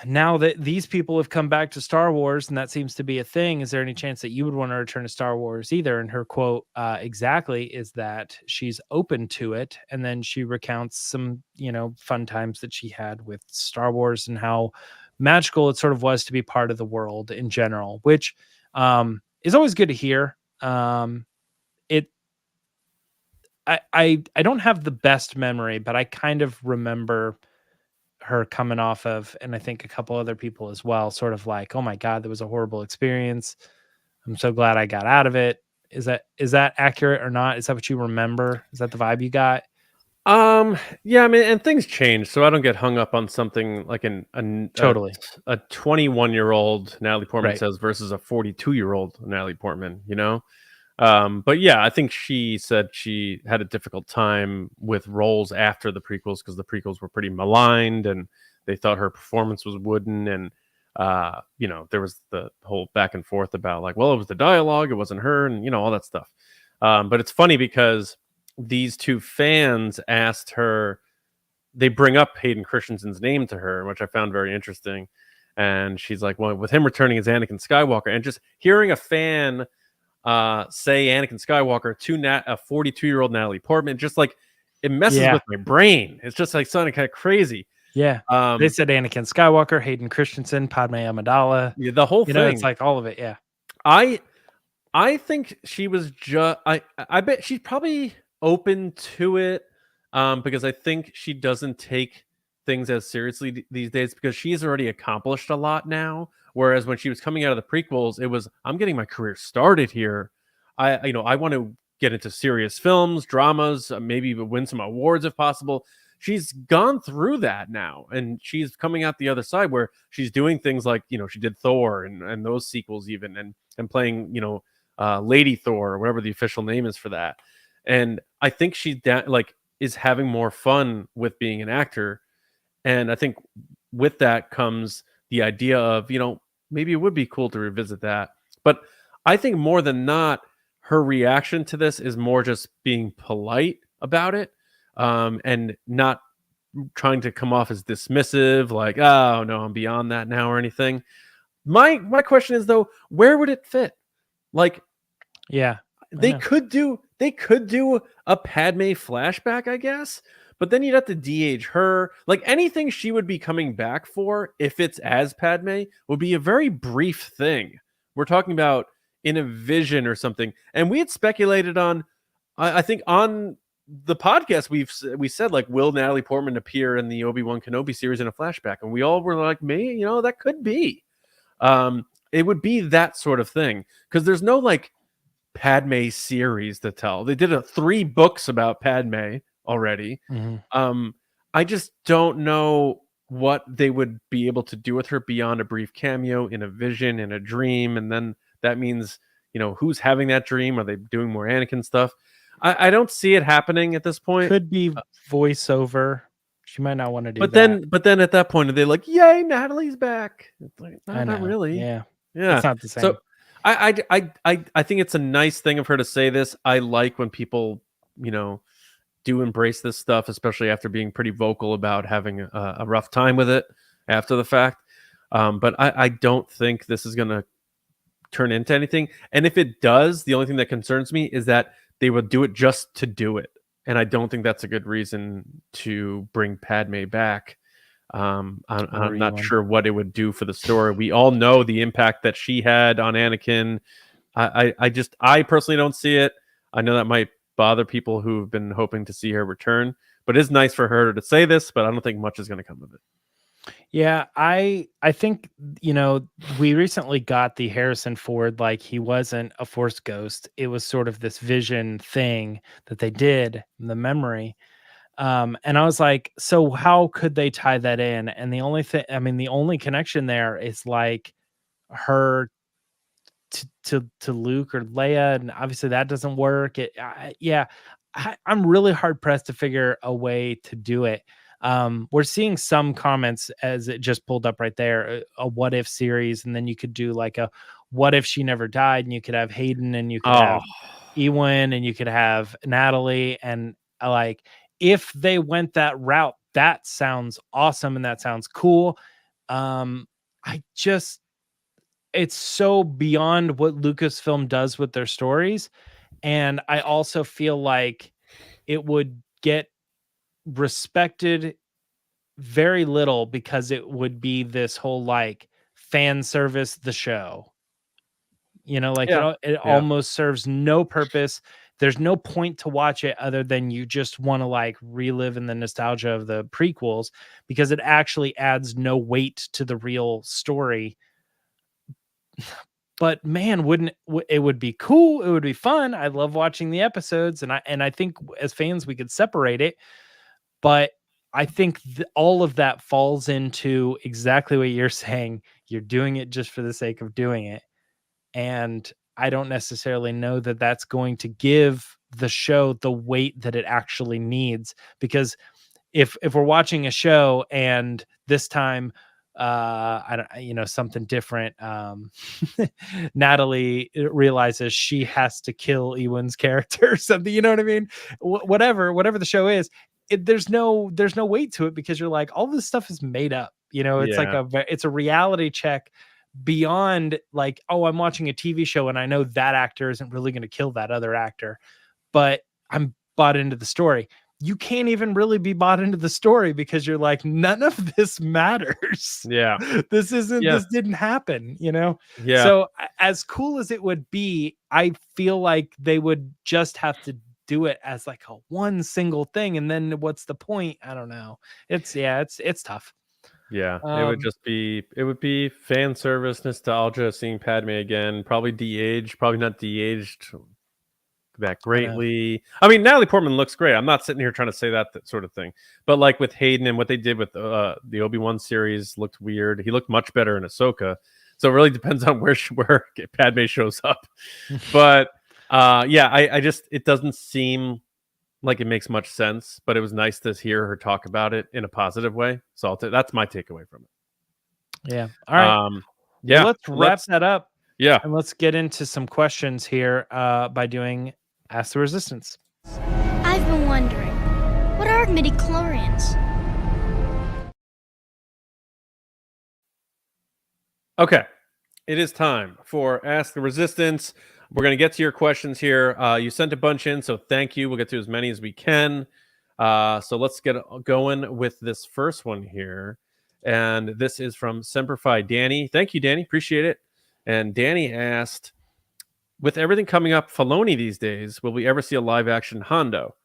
now that these people have come back to Star Wars and that seems to be a thing, is there any chance that you would want to return to Star Wars either? And her quote exactly is that she's open to it. And then she recounts some, fun times that she had with Star Wars and how magical it sort of was to be part of the world in general, which is always good to hear. I don't have the best memory, but I kind of remember her coming off of, and I think a couple other people as well, sort of like, oh my God, that was a horrible experience. I'm so glad I got out of it. Is that accurate or not? Is that what you remember? Is that the vibe you got? Yeah, I mean, and things change, so I don't get hung up on something like Totally. a 21-year-old Natalie Portman Right. says versus a 42-year-old Natalie Portman, But yeah, I think she said she had a difficult time with roles after the prequels because the prequels were pretty maligned and they thought her performance was wooden. And, there was the whole back and forth about like, well, it was the dialogue, it wasn't her, and, all that stuff. But it's funny because these two fans asked her, they bring up Hayden Christensen's name to her, which I found very interesting. And she's like, well, with him returning as Anakin Skywalker, and just hearing a fan say Anakin Skywalker to a 42-year-old Natalie Portman, just like it messes with my brain. It's just like sounding kind of crazy. Yeah. They said Anakin Skywalker, Hayden Christensen, Padme Amidala. Yeah, the whole thing. It's like all of it. Yeah. I think she was just. I bet she's probably open to it, because I think she doesn't take things as seriously these days because she's already accomplished a lot now. Whereas when she was coming out of the prequels, it was, I'm getting my career started here. I want to get into serious films, dramas, maybe win some awards if possible. She's gone through that now, and she's coming out the other side where she's doing things like, she did Thor and those sequels even, and playing, Lady Thor or whatever the official name is for that. And I think she is having more fun with being an actor. And I think with that comes the idea of, maybe it would be cool to revisit that. But I think more than not, her reaction to this is more just being polite about it, and not trying to come off as dismissive, like, oh no, I'm beyond that now or anything. My question is though, where would it fit? Like, yeah, they could do a Padme flashback, I guess, but then you'd have to de-age her. Like anything she would be coming back for, if it's as Padme, would be a very brief thing. We're talking about in a vision or something. And we had speculated on, I think on the podcast, we said like, will Natalie Portman appear in the Obi-Wan Kenobi series in a flashback? And we all were like, maybe, that could be. It would be that sort of thing because there's no like Padme series to tell. They did 3 books about Padme already. Mm-hmm. I just don't know what they would be able to do with her beyond a brief cameo in a vision, in a dream, and then that means, who's having that dream? Are they doing more Anakin stuff? I don't see it happening at this point. Could be voiceover. She might not want to do but that. But then at that point, are they like, yay, Natalie's back? It's like, not really. Yeah. It's not the same. So I think it's a nice thing of her to say this. I like when people, do embrace this stuff, especially after being pretty vocal about having a rough time with it after the fact. But I don't think this is going to turn into anything. And if it does, the only thing that concerns me is that they would do it just to do it. and I don't think that's a good reason to bring Padme back. I'm not sure what it would do for the story. We all know the impact that she had on Anakin. I personally don't see it. I know that might bother people who've been hoping to see her return, but it's nice for her to say this, but I don't think much is going to come of it. Yeah, I think, you know, we recently got the Harrison Ford, like, he wasn't a Force ghost. It was sort of this vision thing that they did in the memory. And I was like, so how could they tie that in? And the only thing, I mean, the only connection there is like her to Luke or Leia, and obviously that doesn't work. I'm really hard pressed to figure a way to do it. We're seeing some comments, as it just pulled up right there, a what if series, and then you could do like a what if she never died, and you could have Hayden, and you could have Ewan, and you could have Natalie, and like, if they went that route, that sounds awesome and that sounds cool. It's so beyond what Lucasfilm does with their stories. And I also feel like it would get respected very little, because it would be this whole like fan service, the show, you know, like it almost serves no purpose. There's no point to watch it other than you just want to like relive in the nostalgia of the prequels, because it actually adds no weight to the real story. But man, it would be cool. It would be fun. I love watching the episodes, and I think as fans we could separate it. But I think all of that falls into exactly what you're saying. You're doing it just for the sake of doing it. And I don't necessarily know that that's going to give the show the weight that it actually needs. Because if we're watching a show and this time, I don't, you know, something different, Natalie realizes she has to kill Ewan's character or something, you know what I mean? Whatever the show is, there's no weight to it, because you're like, all this stuff is made up, you know. It's like it's a reality check beyond like, oh, I'm watching a TV show and I know that actor isn't really going to kill that other actor, but I'm bought into the story. You can't even really be bought into the story, because you're like, none of this matters. Yeah. This didn't happen, you know? Yeah. So as cool as it would be, I feel like they would just have to do it as like a one single thing. And then what's the point? I don't know. It's tough. Yeah, it would be fan service, nostalgia, seeing Padme again, probably not de-aged that greatly. I mean, Natalie Portman looks great. I'm not sitting here trying to say that sort of thing. But like with Hayden and what they did with the Obi-Wan series looked weird. He looked much better in Ahsoka. So it really depends on where Padme shows up. But it doesn't seem like it makes much sense, but it was nice to hear her talk about it in a positive way. So that's my takeaway from it. Yeah. All right. Well, let's wrap that up. Yeah. And let's get into some questions here by doing Ask the Resistance. I've been wondering, what are midichlorians? Okay. It is time for Ask the Resistance. We're going to get to your questions here. You sent a bunch in, so thank you. We'll get to as many as we can. So let's get going with this first one here. And this is from Semperfi Danny. Thank you, Danny. Appreciate it. And Danny asked, with everything coming up Filoni these days, will we ever see a live-action Hondo?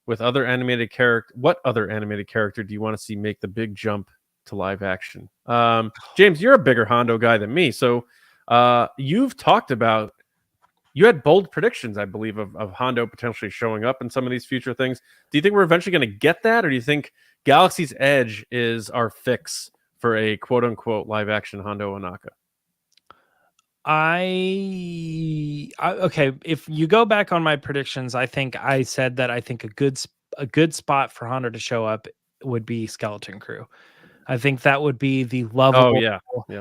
With other animated character, what other animated character do you want to see make the big jump to live action? James, you're a bigger Hondo guy than me, so you've talked about, you had bold predictions, I believe, of Hondo potentially showing up in some of these future things. Do you think we're eventually going to get that, or do you think Galaxy's Edge is our fix for a quote-unquote live-action Hondo Ohnaka? Okay, if you go back on my predictions, I think I said that I think a good spot for Hondo to show up would be Skeleton Crew. I think that would be the lovable,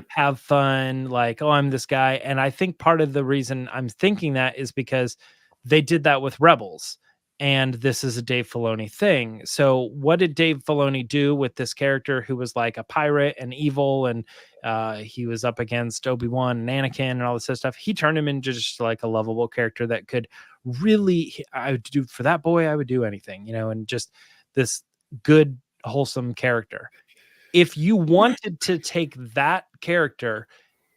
have fun, like, oh, I'm this guy. And I think part of the reason I'm thinking that is because they did that with Rebels. and this is a Dave Filoni thing. So what did Dave Filoni do with this character who was like a pirate and evil, and he was up against Obi-Wan and Anakin and all this other stuff? He turned him into just like a lovable character that could really, I would do for that boy, I would do anything, and just this good, wholesome character. If you wanted to take that character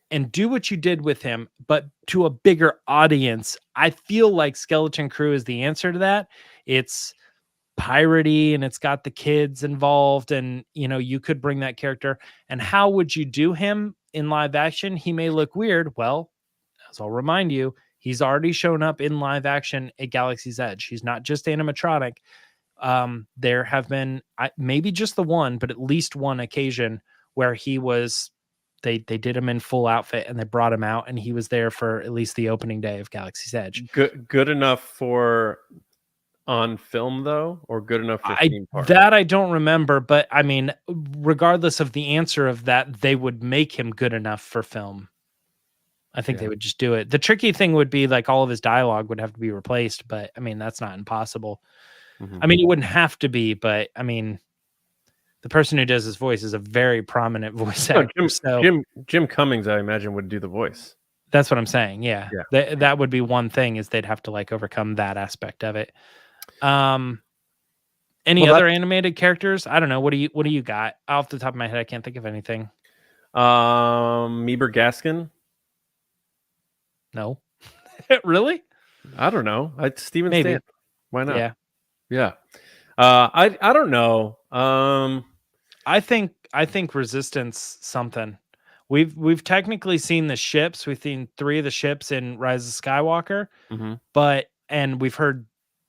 and do what you did with him, but to a bigger audience, I feel like Skeleton Crew is the answer to that. It's piratey and it's got the kids involved, and you could bring that character. And how would you do him in live action? He may look weird. Well, as I'll remind you, he's already shown up in live action at Galaxy's Edge. He's not just animatronic. There have been maybe just the one, but at least one occasion where he was. They did him in full outfit and they brought him out, and he was there for at least the opening day of Galaxy's Edge. Good enough for on film though, or good enough for theme park? That I don't remember, but I mean, regardless of the answer of that, they would make him good enough for film. I think they would just do it. The tricky thing would be like all of his dialogue would have to be replaced, but I mean, that's not impossible. I mean, it wouldn't have to be, but I mean, the person who does his voice is a very prominent voice actor. Jim Cummings, I imagine, would do the voice. That's what I'm saying. Yeah. That would be one thing, is they'd have to like overcome that aspect of it. Any other animated characters? I don't know. What do you got? Off the top of my head, I can't think of anything. Meeber Gaskin. No. Really? I don't know. Steven Maybe. Stan. Why not? Yeah. I don't know. I think Resistance something. We've technically seen the ships. We've seen 3 of the ships in Rise of Skywalker, and we've heard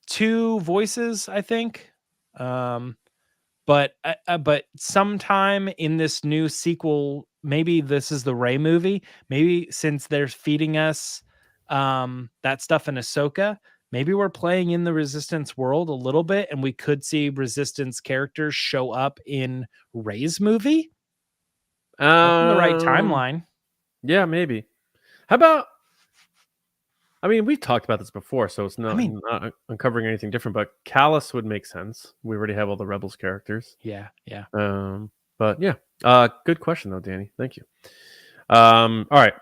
2 voices, I think. But sometime in this new sequel, maybe this is the Rey movie. Maybe since they're feeding us that stuff in Ahsoka, maybe we're playing in the Resistance world a little bit, and we could see Resistance characters show up in Rey's movie. In the right timeline. Yeah, maybe. How about? I mean, we've talked about this before, so it's not uncovering anything different. But Callus would make sense. We already have all the Rebels characters. Yeah. But yeah, good question though, Danny. Thank you. All right.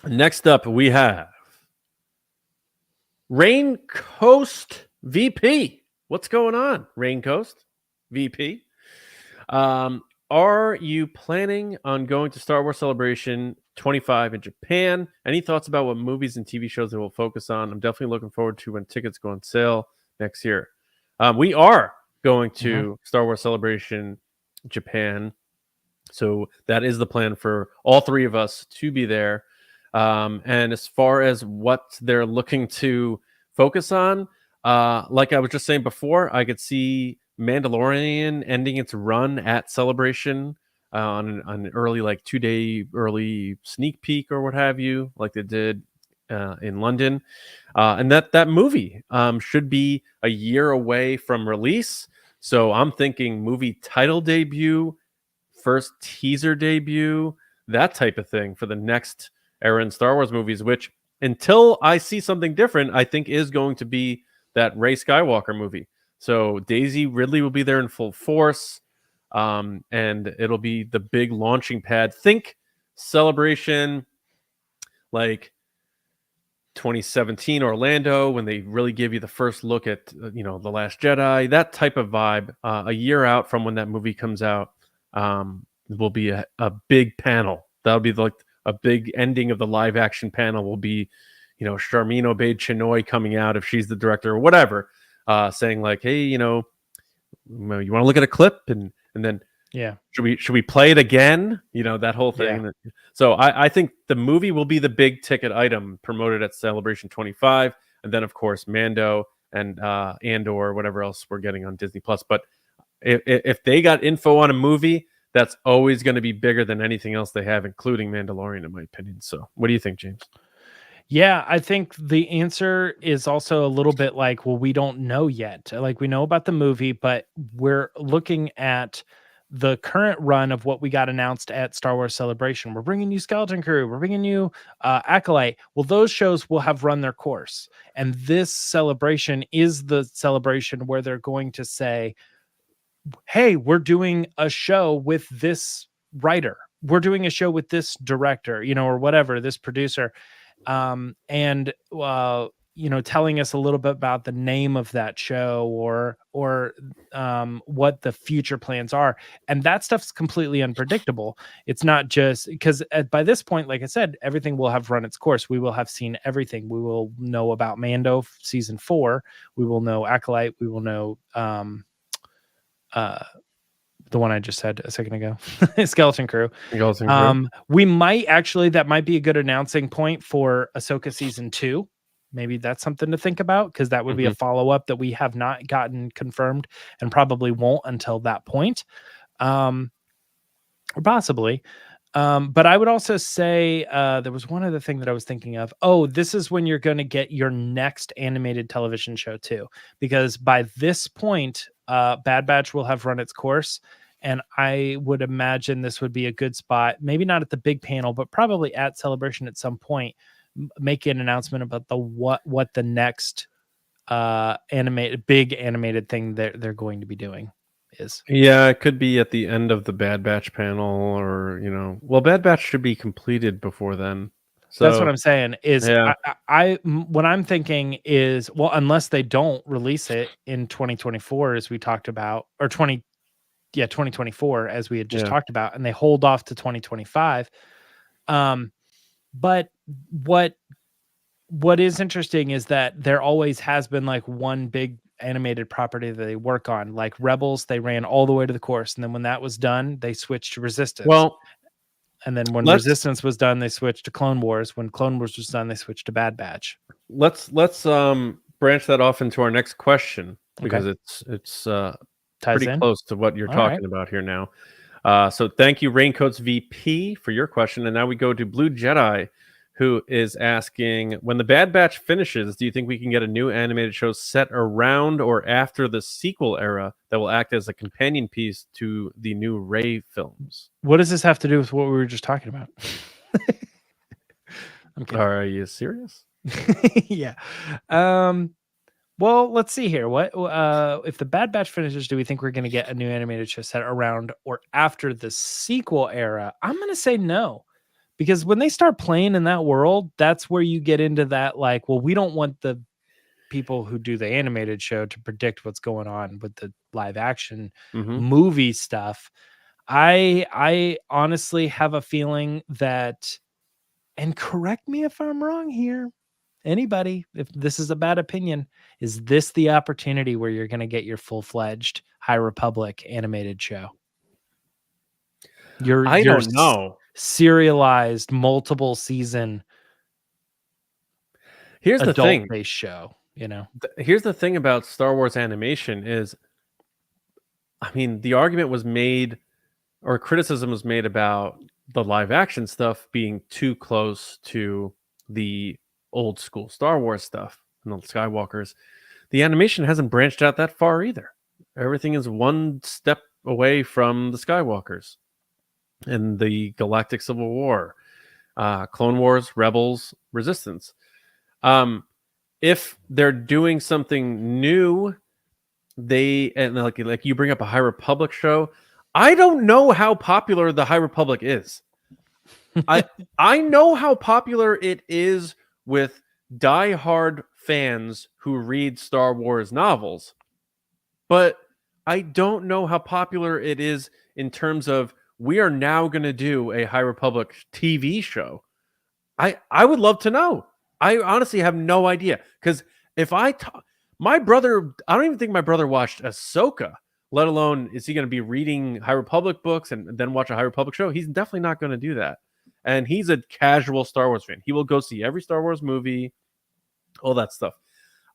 Next up, we have Rain Coast VP. What's going on, Rain Coast VP? Are you planning on going to Star Wars Celebration 25 in Japan? Any thoughts about what movies and TV shows they will focus on? I'm definitely looking forward to when tickets go on sale next year. We are going to Star Wars Celebration Japan. So that is the plan for all 3 of us to be there. And as far as what they're looking to focus on, like I was just saying before, I could see Mandalorian ending its run at Celebration on an early, like 2-day early sneak peek or what have you, like they did in London. And that movie should be a year away from release. So I'm thinking movie title debut, first teaser debut, that type of thing for the next era in Star Wars movies, which until I see something different, I think is going to be that Rey Skywalker movie. So Daisy Ridley will be there in full force, and it'll be the big launching pad. Think Celebration like 2017 Orlando, when they really give you the first look at The Last Jedi, that type of vibe. A year out from when that movie comes out, will be a big panel. That'll be like a big ending of the live action panel. Will be, Charmin Obaid-Chinoy coming out if she's the director or whatever. Saying like, hey, you want to look at a clip and then should we play it again? That whole thing. Yeah. So I think the movie will be the big ticket item promoted at Celebration 25, and then of course Mando and Andor, whatever else we're getting on Disney Plus. But if they got info on a movie, that's always going to be bigger than anything else they have, including Mandalorian, in my opinion. So what do you think, James? Yeah, I think the answer is also a little bit like, well, we don't know yet. Like, we know about the movie, but we're looking at the current run of what we got announced at Star Wars Celebration. We're bringing you Skeleton Crew. We're bringing you Acolyte. Well, those shows will have run their course. And this celebration is the celebration where they're going to say, hey, we're doing a show with this writer. We're doing a show with this director, or whatever, this producer. And telling us a little bit about the name of that show or what the future plans are. And that stuff's completely unpredictable. It's not just because by this point, like I said, everything will have run its course. We will have seen everything. We will know about Mando season 4. We will know Acolyte. We will know the one I just said a second ago, Skeleton Crew. We might actually, that might be a good announcing point for Ahsoka season 2. Maybe that's something to think about, because that would be a follow-up that we have not gotten confirmed and probably won't until that point. Or possibly. But I would also say there was one other thing that I was thinking of. Oh, this is when you're going to get your next animated television show too, because by this point, Bad Batch will have run its course. And I would imagine this would be a good spot, maybe not at the big panel, but probably at Celebration at some point, make an announcement about the what the next big animated thing they're going to be doing is. Yeah, it could be at the end of the Bad Batch panel, or well, Bad Batch should be completed before then. So that's what I'm saying is, I what I'm thinking is, well, unless they don't release it in 2024, as we talked about, or 2024, as we had just talked about, and they hold off to 2025. But what is interesting is that there always has been like one big animated property that they work on. Like Rebels, they ran all the way to the course, and then when that was done, they switched to Resistance. Well, and then when Resistance was done, they switched to Clone Wars. When Clone Wars was done, they switched to Bad Batch. Let's branch that off into our next question, because it's pretty close to what you're talking about here now. So thank you, Raincoats VP, for your question. And now we go to Blue Jedi, who is asking, when the Bad Batch finishes, do you think we can get a new animated show set around or after the sequel era that will act as a companion piece to the new Rey films? What does this have to do with what we were just talking about? Are you serious? Yeah. Well, let's see here. What if the Bad Batch finishes, do we think we're going to get a new animated show set around or after the sequel era? I'm going to say no, because when they start playing in that world, that's where you get into that, like, well, we don't want the people who do the animated show to predict what's going on with the live action movie stuff. I honestly have a feeling that, and correct me if I'm wrong here, anybody, if this is a bad opinion, is this the opportunity where you're going to get your full-fledged High Republic animated show? I don't know. Serialized multiple season. Here's the thing. Adult-based show, Here's the thing about Star Wars animation is, I mean, the argument was made, or criticism was made about the live action stuff being too close to the old school Star Wars stuff and the Skywalkers. The animation hasn't branched out that far either. Everything is one step away from the Skywalkers and the Galactic Civil War, Clone Wars, Rebels, Resistance. If they're doing something new, like you bring up a High Republic show. I don't know how popular the High Republic is. I know how popular it is with diehard fans who read Star Wars novels, but I don't know how popular it is in terms of, we are now going to do a High Republic TV show. I would love to know. I honestly have no idea, because if my brother, I don't even think my brother watched Ahsoka, let alone is he going to be reading High Republic books and then watch a High Republic show. He's definitely not going to do that. And he's a casual Star Wars fan. He will go see every Star Wars movie, all that stuff.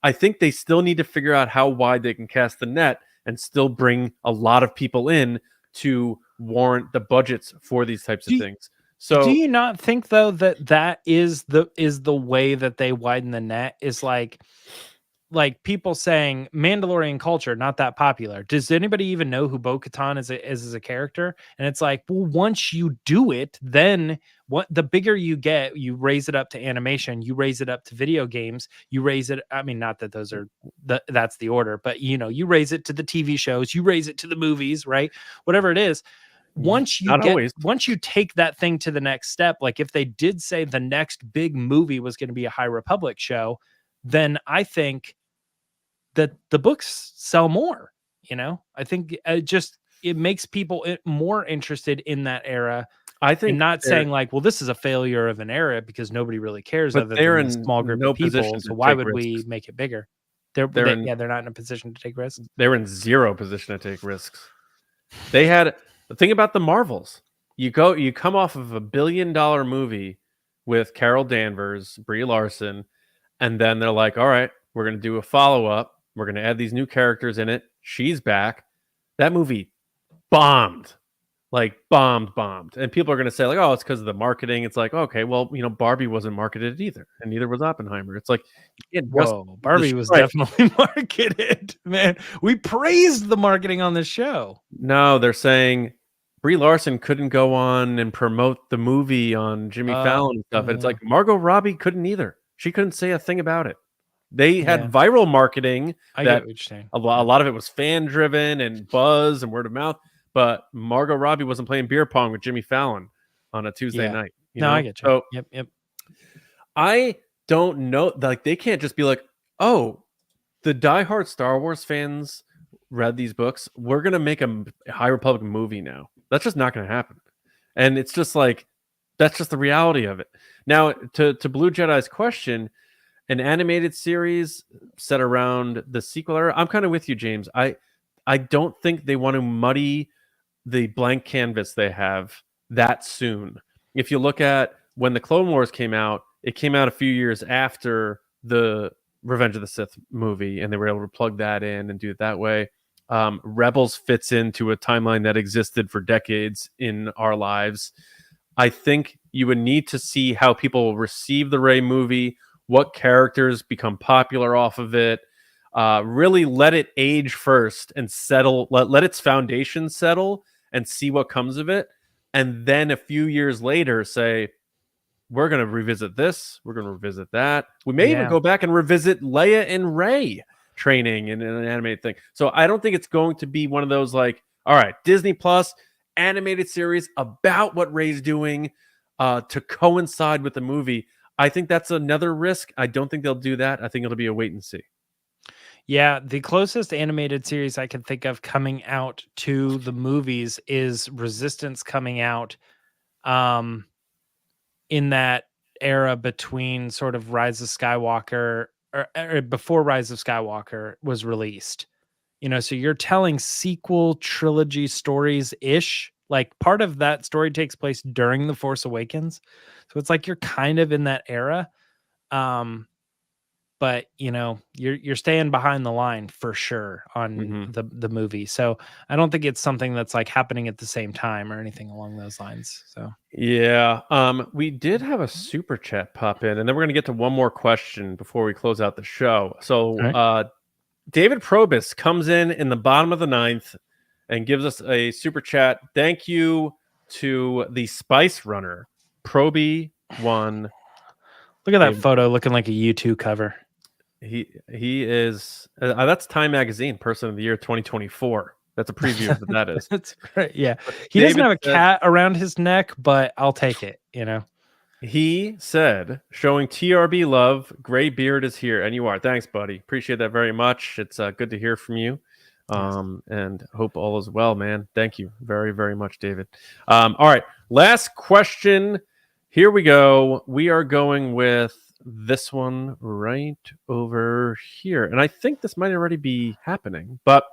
I think they still need to figure out how wide they can cast the net and still bring a lot of people in to warrant the budgets for these types of things. So do you not think, though, that is the way that they widen the net, is like, like people saying Mandalorian culture not that popular. Does anybody even know who Bo-Katan is as a character? And it's like, well, once you do it, then what the bigger you get, you raise it up to animation, you raise it up to video games, you raise it. I mean, not that those are that's the order, but you know, you raise it to the TV shows, you raise it to the movies, right? Whatever it is. Once you once you take that thing to the next step, like if they did say the next big movie was going to be a High Republic show, then I think that the books sell more. You know, I think it makes people more interested in that era. I think, and not saying like, well, this is a failure of an era because nobody really cares other they're than a in small group no of people. position So to why take would we risks. make it bigger? They're not in a position to take risks. They're in zero position to take risks. They had the thing about the Marvels. You come off of $1 billion movie with Carol Danvers, Brie Larson, and then they're like, all right, we're going to do a follow-up. We're going to add these new characters in it. She's back. That movie bombed. Like bombed. And people are going to say like, oh, it's because of the marketing. It's like, okay, well, you know, Barbie wasn't marketed either, and neither was Oppenheimer. It's like, whoa, Barbie was definitely marketed, man. We praised the marketing on this show. No, they're saying Brie Larson couldn't go on and promote the movie on Jimmy Fallon and stuff. And it's like Margot Robbie couldn't either. She couldn't say a thing about it. They had viral marketing. I get what you're saying. A lot of it was fan driven and buzz and word of mouth. But Margot Robbie wasn't playing beer pong with Jimmy Fallon on a Tuesday night. You know? I get you. So yep. I don't know. Like they can't just be like, oh, the diehard Star Wars fans read these books. We're gonna make a High Republic movie now. That's just not gonna happen. And it's just like that's just the reality of it. Now, to Blue Jedi's question, an animated series set around the sequel era. I'm kind of with you, James. I don't think they want to muddy the blank canvas they have that soon. If you look at when the Clone Wars came out, it came out a few years after the Revenge of the Sith movie, and they were able to plug that in and do it that way. Rebels fits into a timeline that existed for decades in our lives. I think you would need to see how people receive the Rey movie, what characters become popular off of it, really let it age first and settle, let its foundation settle and see what comes of it. And then a few years later say, we're going to revisit this. We're going to revisit that. We may even go back and revisit Leia and Rey training in an animated thing. So I don't think it's going to be one of those like, all right, Disney Plus animated series about what Rey's doing to coincide with the movie. I think that's another risk. I don't think they'll do that. I think it'll be a wait and see. Yeah, the closest animated series I can think of coming out to the movies is Resistance coming out in that era between sort of Rise of Skywalker or before Rise of Skywalker was released. You know, so you're telling sequel trilogy stories-ish. Like part of that story takes place during The Force Awakens. So it's like you're kind of in that era. But you know, you're staying behind the line for sure on the movie. So I don't think it's something that's like happening at the same time or anything along those lines. So yeah, we did have a super chat pop in, and then we're gonna get to one more question before we close out the show. So David Probus comes in the bottom of the 9th and gives us a super chat. Thank you to the Spice Runner, Proby1. Look at that photo looking like a U2 cover. He is that's Time Magazine Person of the Year 2024. That's a preview of what that is. That's right. Yeah. He doesn't have a cat around his neck, but I'll take it, you know. He said, showing TRB love, Gray Beard is here. And you are. Thanks, buddy. Appreciate that very much. It's good to hear from you. And hope all is well, man. Thank you very, very much, David. All right. Last question. Here we go. We are going with this one right over here. And I think this might already be happening. But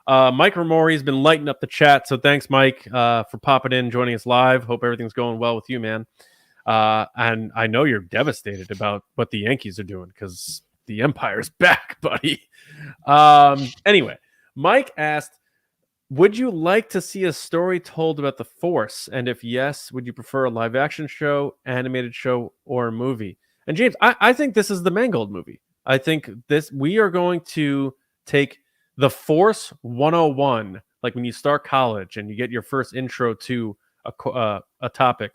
Mike Rumore has been lighting up the chat. So thanks, Mike, for popping in, joining us live. Hope everything's going well with you, man. And I know you're devastated about what the Yankees are doing because the Empire's back, buddy. Anyway, Mike asked, would you like to see a story told about the Force? And if yes, would you prefer a live action show, animated show, or a movie? And James, I think this is the Mangold movie. I think we are going to take the Force 101, like when you start college and you get your first intro to a topic.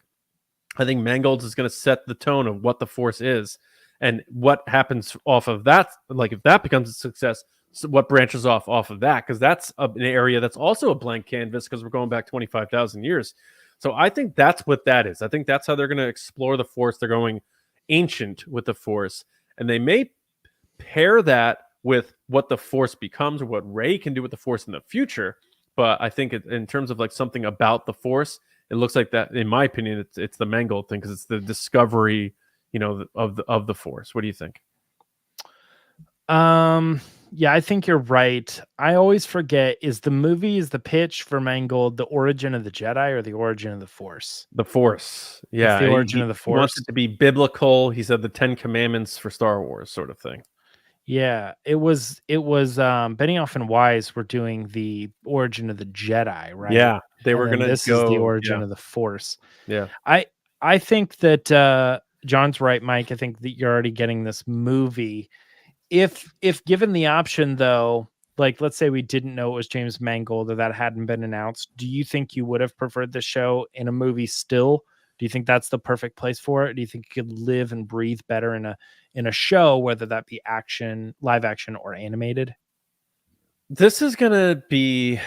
I think Mangold's is going to set the tone of what the Force is and what happens off of that. Like if that becomes a success, so what branches off of that? Because that's an area that's also a blank canvas because we're going back 25,000 years. So I think that's what that is. I think that's how they're going to explore the Force. They're going ancient with the Force, and they may pair that with what the Force becomes or what Rey can do with the Force in the future. But I think in terms of like something about the Force, it looks like that, in my opinion, it's the Mangold thing because it's the discovery, of the Force. What do you think? Yeah, I think you're right. I always forget, is the pitch for Mangold the origin of the Jedi or the origin of the Force? The Force. Yeah. It's the origin of the Force. He wants it to be biblical. He said the 10 Commandments for Star Wars sort of thing. Yeah, it was Benioff and Wise were doing the origin of the Jedi, right? Yeah. They were going to This is the origin of the Force. Yeah. I think that John's right, Mike. I think that you're already getting this movie. If given the option, though, like let's say we didn't know it was James Mangold or that hadn't been announced, do you think you would have preferred the show in a movie still? Do you think that's the perfect place for it? Do you think it could live and breathe better in a show, whether that be action, live action, or animated? This might be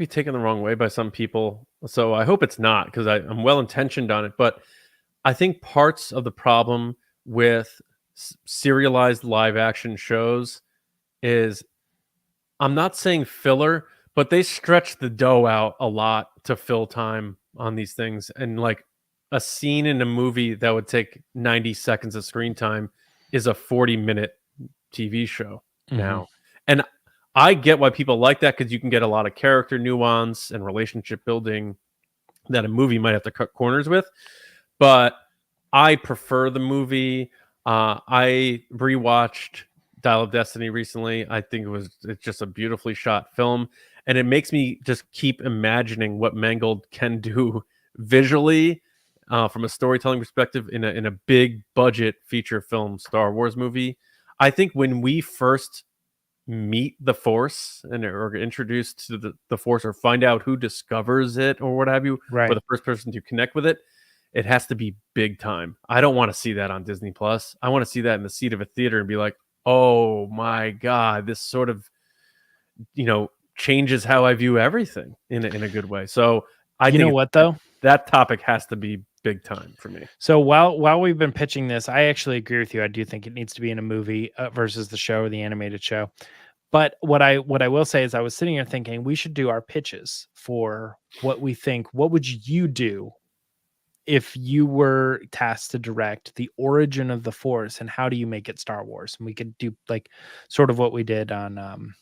taken the wrong way by some people. So I hope it's not, because I'm well intentioned on it. But I think parts of the problem with serialized live action shows is, I'm not saying filler, but they stretch the dough out a lot to fill time on these things. And like a scene in a movie that would take 90 seconds of screen time is a 40-minute TV show now. And I get why people like that, because you can get a lot of character nuance and relationship building that a movie might have to cut corners with. But I prefer the movie. I rewatched Dial of Destiny recently. I think it's just a beautifully shot film, and it makes me just keep imagining what Mangold can do visually from a storytelling perspective in a big budget feature film Star Wars movie. I think when we first meet the Force and are introduced to the Force, or find out who discovers it or what have you, right, or the first person to connect with it, it has to be big time. I don't want to see that on Disney Plus. I want to see that in the seat of a theater and be like, oh my God, this sort of, changes how I view everything in a good way. So I think what though? That topic has to be big time for me. So while we've been pitching this, I actually agree with you. I do think it needs to be in a movie versus the show or the animated show. But what I will say is, I was sitting here thinking we should do our pitches for what we think. What would you do if you were tasked to direct the origin of the Force, and how do you make it Star Wars? And we could do like sort of what we did on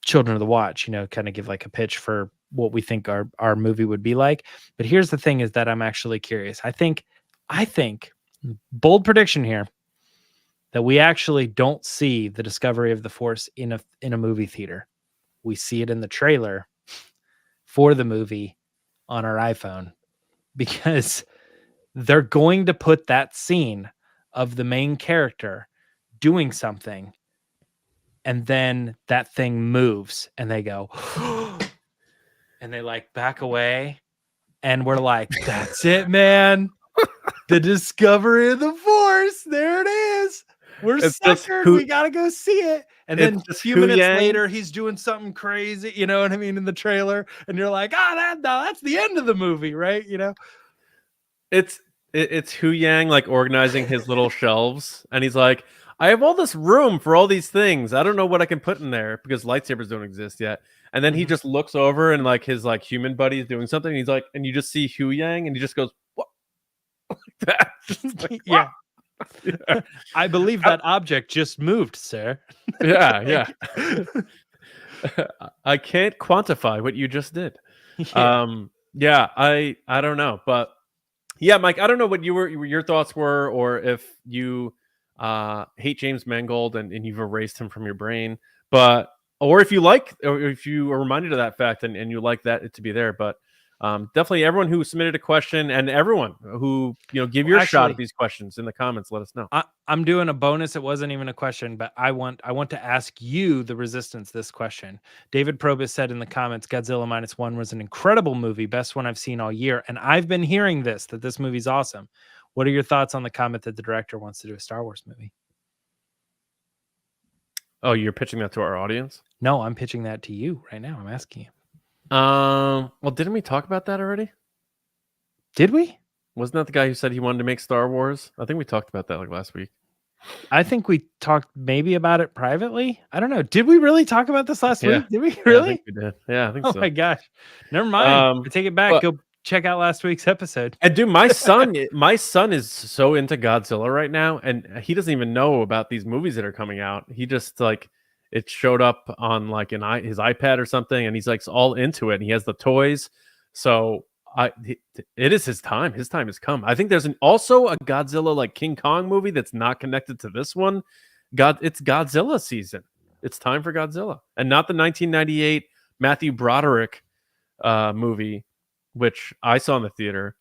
Children of the Watch, kind of give like a pitch for what we think our movie would be like. But here's the thing, is that I'm actually curious. I think bold prediction here, that we actually don't see the discovery of the Force in a movie theater. We see it in the trailer for the movie on our iPhone, because they're going to put that scene of the main character doing something, and then that thing moves and they go and they like back away, and we're like, that's it, man. The discovery of the Force, there it is. We're suckered. We gotta go see it. And then a few minutes later, he's doing something crazy, you know what I mean, in the trailer, and you're like, that's the end of the movie, right? It's Huyang like organizing his little shelves, and he's like, I have all this room for all these things. I don't know what I can put in there because lightsabers don't exist yet. And then he just looks over, and like his like human buddy is doing something. And he's like, and you just see Huyang, and he just goes, what? Like that. Like, yeah. Yeah. I believe that object just moved, sir. Yeah. I can't quantify what you just did. Yeah. I don't know, but yeah, Mike, I don't know what your thoughts were, or if you hate James Mangold and you've erased him from your brain, or if you like, or if you are reminded of that fact and you like that it to be there. But Definitely everyone who submitted a question and everyone who, give your shot at these questions in the comments, let us know. I'm doing a bonus. It wasn't even a question, but I want to ask you, the Resistance, this question. David Probus said in the comments, Godzilla -1 was an incredible movie, best one I've seen all year. And I've been hearing that this movie's awesome. What are your thoughts on the comment that the director wants to do a Star Wars movie? Oh, you're pitching that to our audience? No, I'm pitching that to you right now. I'm asking you. Well, didn't we talk about that already? Did we? Wasn't that the guy who said he wanted to make Star Wars? I think we talked about that like last week. I think we talked maybe about it privately. I don't know. Did we really talk about this last week? Did we really? I think we did. Yeah, I think so. Oh my gosh. Never mind. I take it back. Go check out last week's episode. And dude, my son is so into Godzilla right now, and he doesn't even know about these movies that are coming out. He just it showed up on his iPad or something, and he's all into it. And he has the toys, so it is his time. His time has come. I think there's also a Godzilla King Kong movie that's not connected to this one. It's Godzilla season. It's time for Godzilla, and not the 1998 Matthew Broderick movie, which I saw in the theater,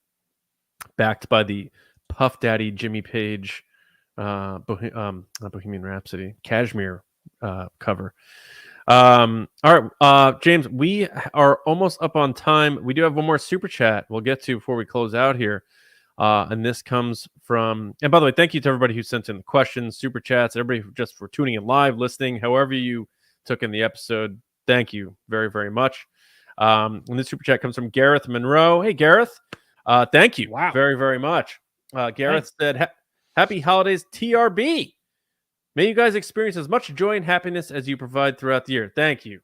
backed by the Puff Daddy Jimmy Page, not Bohemian Rhapsody, Cashmere cover. All right, James, we are almost up on time. We do have one more super chat we'll get to before we close out here. And this comes from, and by the way, thank you to everybody who sent in the questions, super chats, everybody just for tuning in live, listening, however you took in the episode. Thank you very, very much. And this super chat comes from Gareth Monroe. Hey, Gareth. Thank you very, very much. Gareth said, happy holidays, TRB. May you guys experience as much joy and happiness as you provide throughout the year. Thank you.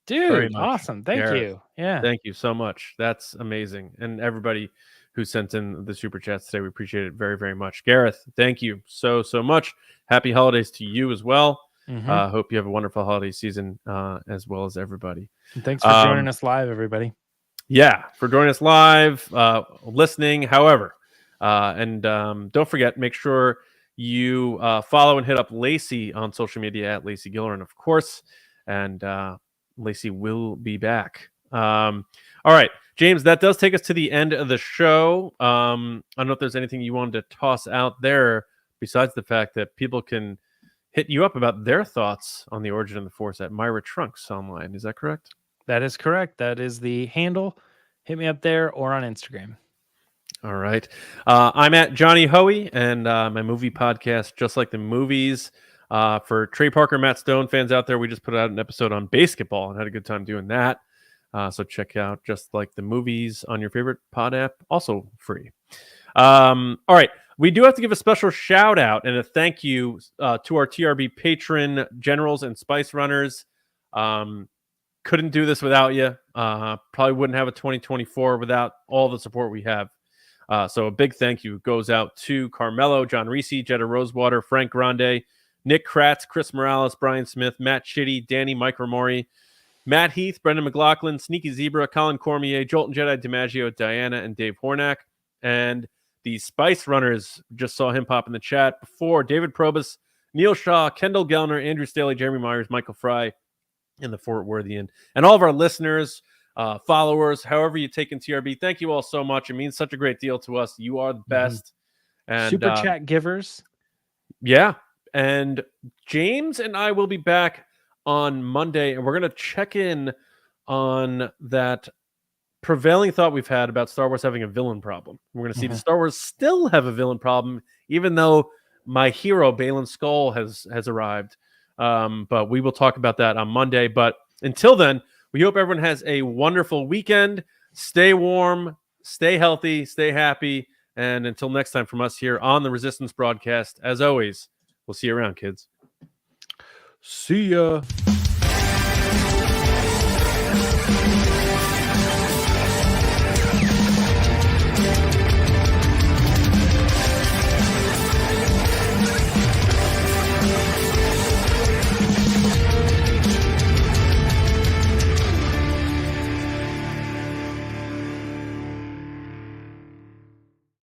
Dude, awesome. Thank you. Yeah. Thank you so much. That's amazing. And everybody who sent in the super chats today, we appreciate it very, very much. Gareth, thank you so, so much. Happy holidays to you as well. Hope you have a wonderful holiday season as well as everybody. And thanks for joining us live, everybody. Yeah, for joining us live, listening, however. And don't forget, make sure you follow and hit up Lacey on social media at Lacey Gilleran, of course. And Lacey will be back. All right, James, that does take us to the end of the show. I don't know if there's anything you wanted to toss out there besides the fact that people can hit you up about their thoughts on the origin of the Force at Myra Trunks online. Is that correct? That is correct. That is the handle. Hit me up there or on Instagram. All right. I'm at Johnny Hoey, and my movie podcast, Just Like the Movies. For Trey Parker, Matt Stone fans out there, we just put out an episode on basketball and had a good time doing that. So check out Just Like the Movies on your favorite pod app, also free. All right. We do have to give a special shout out and a thank you to our TRB patron generals and spice runners. Couldn't do this without you. Probably wouldn't have a 2024 without all the support we have. So a big thank you goes out to Carmelo, John RISI, Jetta Rosewater, Frank Grande, Nick Kratz, Chris Morales, Brian Smith, Matt Chitty, Danny, Mike Rumori, Matt Heath, Brendan McLaughlin, Sneaky Zebra, Colin Cormier, Jolton Jedi, DiMaggio, Diana, and Dave Hornack. And the Spice Runners, just saw him pop in the chat before. David Probus, Neil Shaw, Kendall Gelner, Andrew Staley, Jeremy Myers, Michael Fry, and TheFortWorthian. And all of our listeners, followers, however you take in TRB, thank you all so much. It means such a great deal to us. You are the best. And super chat givers. Yeah. And James and I will be back on Monday, and we're going to check in on that prevailing thought we've had about Star Wars having a villain problem. We're going to see if Star Wars still have a villain problem, even though my hero, Baylan Skoll, has arrived. But we will talk about that on Monday. But until then, we hope everyone has a wonderful weekend. Stay warm, stay healthy, stay happy. And until next time from us here on the Resistance broadcast, as always, we'll see you around, kids. See ya.